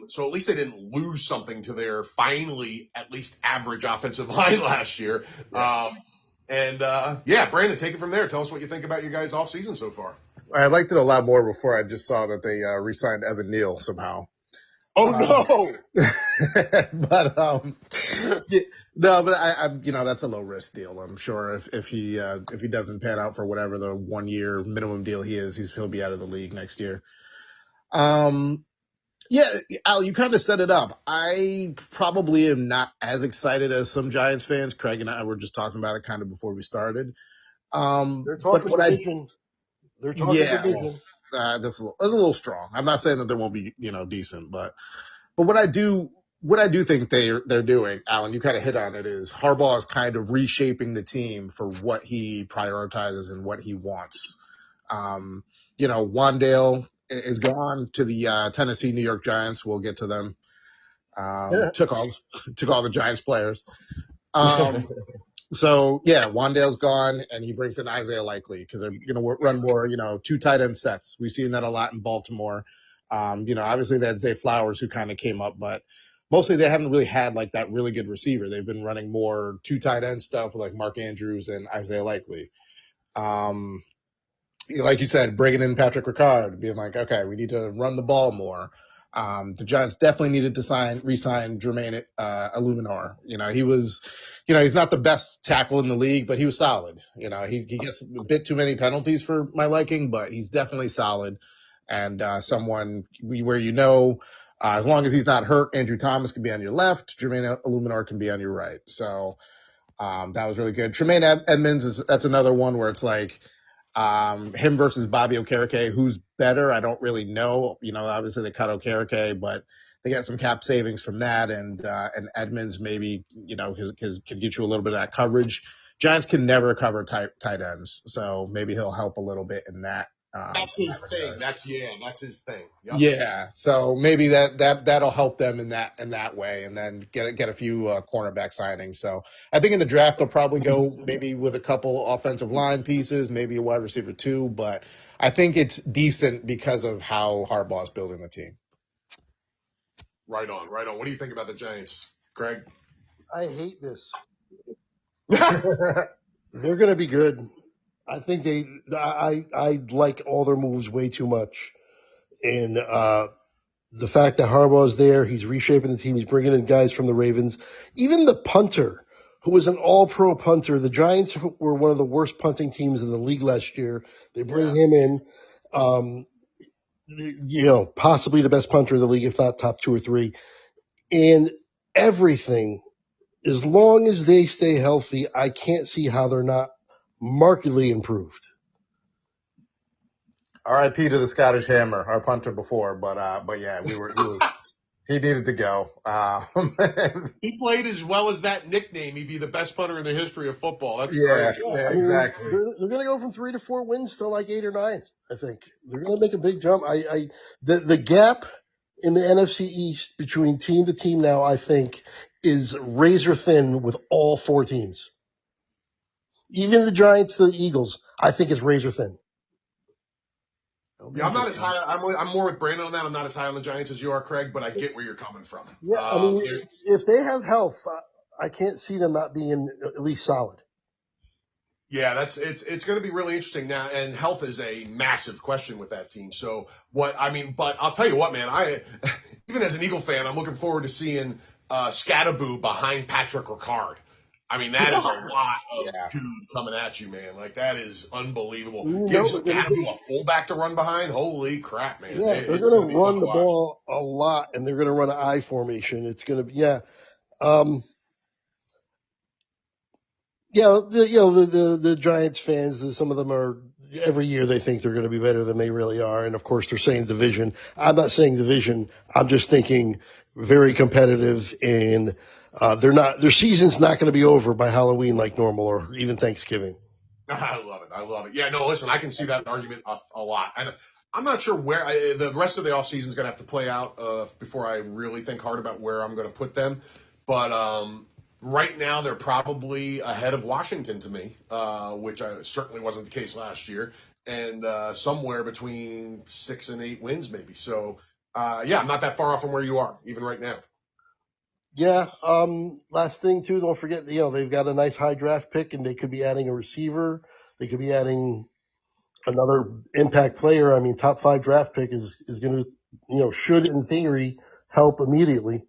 So at least they didn't lose something to their finally at least average offensive line last year. Yeah. Brandon, take it from there. Tell us what you think about your guys' off season so far. I liked it a lot more before I just saw that they re-signed Evan Neal somehow. Oh no! But that's a low risk deal. I'm sure if he doesn't pan out for whatever the 1 year minimum deal he'll be out of the league next year. Yeah, Al, you kind of set it up. I probably am not as excited as some Giants fans. Craig and I were just talking about it kind of before we started. They're talking division. They're talking division. That's a little strong. I'm not saying that they won't be, decent, but what I do think they're doing, Alan, you kind of hit on it, is Harbaugh is kind of reshaping the team for what he prioritizes and what he wants. Wandale is gone to the Tennessee New York Giants. We'll get to them. Took all the Giants players. So yeah, Wandale's gone, and he brings in Isaiah Likely because they're going to run more, 2 tight end sets. We've seen that a lot in Baltimore. Obviously they had Zay Flowers who kind of came up, but mostly they haven't really had like that really good receiver. They've been running more 2 tight end stuff with like Mark Andrews and Isaiah Likely. Like you said, bringing in Patrick Ricard, being like, okay, we need to run the ball more. The Giants definitely needed to re-sign Jermaine Illuminor. He was, he's not the best tackle in the league, but he was solid. He gets a bit too many penalties for my liking, but he's definitely solid. And someone where as long as he's not hurt, Andrew Thomas can be on your left, Jermaine Illuminor can be on your right. So that was really good. Tremaine Edmonds, that's another one where it's like, him versus Bobby Okereke, who's better? I don't really know. Obviously they cut Okereke, but they got some cap savings from that, and Edmonds maybe, can get you a little bit of that coverage. Giants can never cover tight ends, so maybe he'll help a little bit in that That's his thing. That's his thing. Yep. Yeah, so maybe that'll help them in that way, and then get a few cornerback signings. So I think in the draft they'll probably go maybe with a couple offensive line pieces, maybe a wide receiver too. But I think it's decent because of how Harbaugh's building the team. Right on. What do you think about the Giants, Greg? I hate this. They're going to be good. I think I like all their moves way too much. And the fact that Harbaugh's there, he's reshaping the team, he's bringing in guys from the Ravens. Even the punter, who was an all-pro punter, the Giants were one of the worst punting teams in the league last year. They bring him in, possibly the best punter in the league, if not top 2 or 3. And everything, as long as they stay healthy, I can't see how they're not markedly improved. R.I.P. to the Scottish Hammer, our punter before, but yeah, he needed to go. He played as well as that nickname. He'd be the best punter in the history of football. That's yeah, great. yeah, exactly. They're going to go from 3 to 4 wins to like 8 or 9. I think they're going to make a big jump. The gap in the NFC East between team to team now, I think, is razor thin with all 4 teams. Even the Giants, the Eagles, I think is razor thin. Yeah, I'm not as high. I'm more with Brandon on that. I'm not as high on the Giants as you are, Craig, but I get where you're coming from. Yeah, I mean, if they have health, I can't see them not being at least solid. Yeah, it's going to be really interesting now, and health is a massive question with that team. So but I'll tell you what, man, I even as an Eagle fan, I'm looking forward to seeing Scattaboo behind Patrick Ricard. I mean, that is a lot of dude coming at you, man. Like, that is unbelievable. Give Scattaboo a fullback to run behind? Holy crap, man. Yeah, they're going to run the ball a lot, and they're going to run an I formation. It's going to be, the Giants fans, some of them are, every year they think they're going to be better than they really are. And of course they're saying division. I'm not saying division. I'm just thinking very competitive, and their season's not going to be over by Halloween like normal, or even Thanksgiving. I love it. Yeah, no, listen, I can see that argument a lot. And I'm not sure where the rest of the offseason is going to have to play out before I really think hard about where I'm going to put them. But right now they're probably ahead of Washington to me, which certainly wasn't the case last year, and somewhere between 6 and 8 wins maybe. So, I'm not that far off from where you are, even right now. Yeah. Last thing too, don't forget, they've got a nice high draft pick, and they could be adding a receiver. They could be adding another impact player. I mean, top 5 draft pick is going to, should in theory help immediately.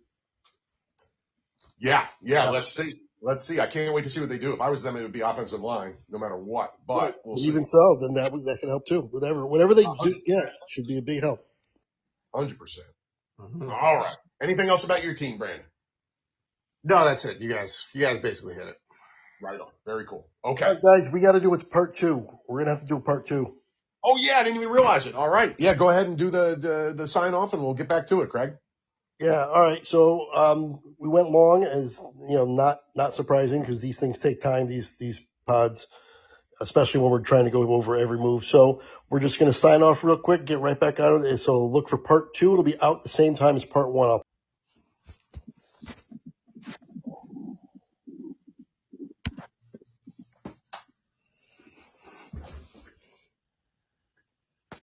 Yeah. Let's see. I can't wait to see what they do. If I was them, it would be offensive line, no matter what. But we'll see. Even so, then that could help too. Whatever they get should be a big help. 100%. Mm-hmm. All right. Anything else about your team, Brandon? No, that's it. You guys basically hit it. Right on. Very cool. Okay. All right, guys, we got to do it's part 2. We're going to have to do a part 2. Oh, yeah. I didn't even realize it. All right. Yeah, go ahead and do the sign off, and we'll get back to it, Craig. Yeah. All right. So, we went long, as not surprising, because these things take time, these pods, especially when we're trying to go over every move. So we're just going to sign off real quick, get right back on it. So look for part 2. It'll be out the same time as part 1.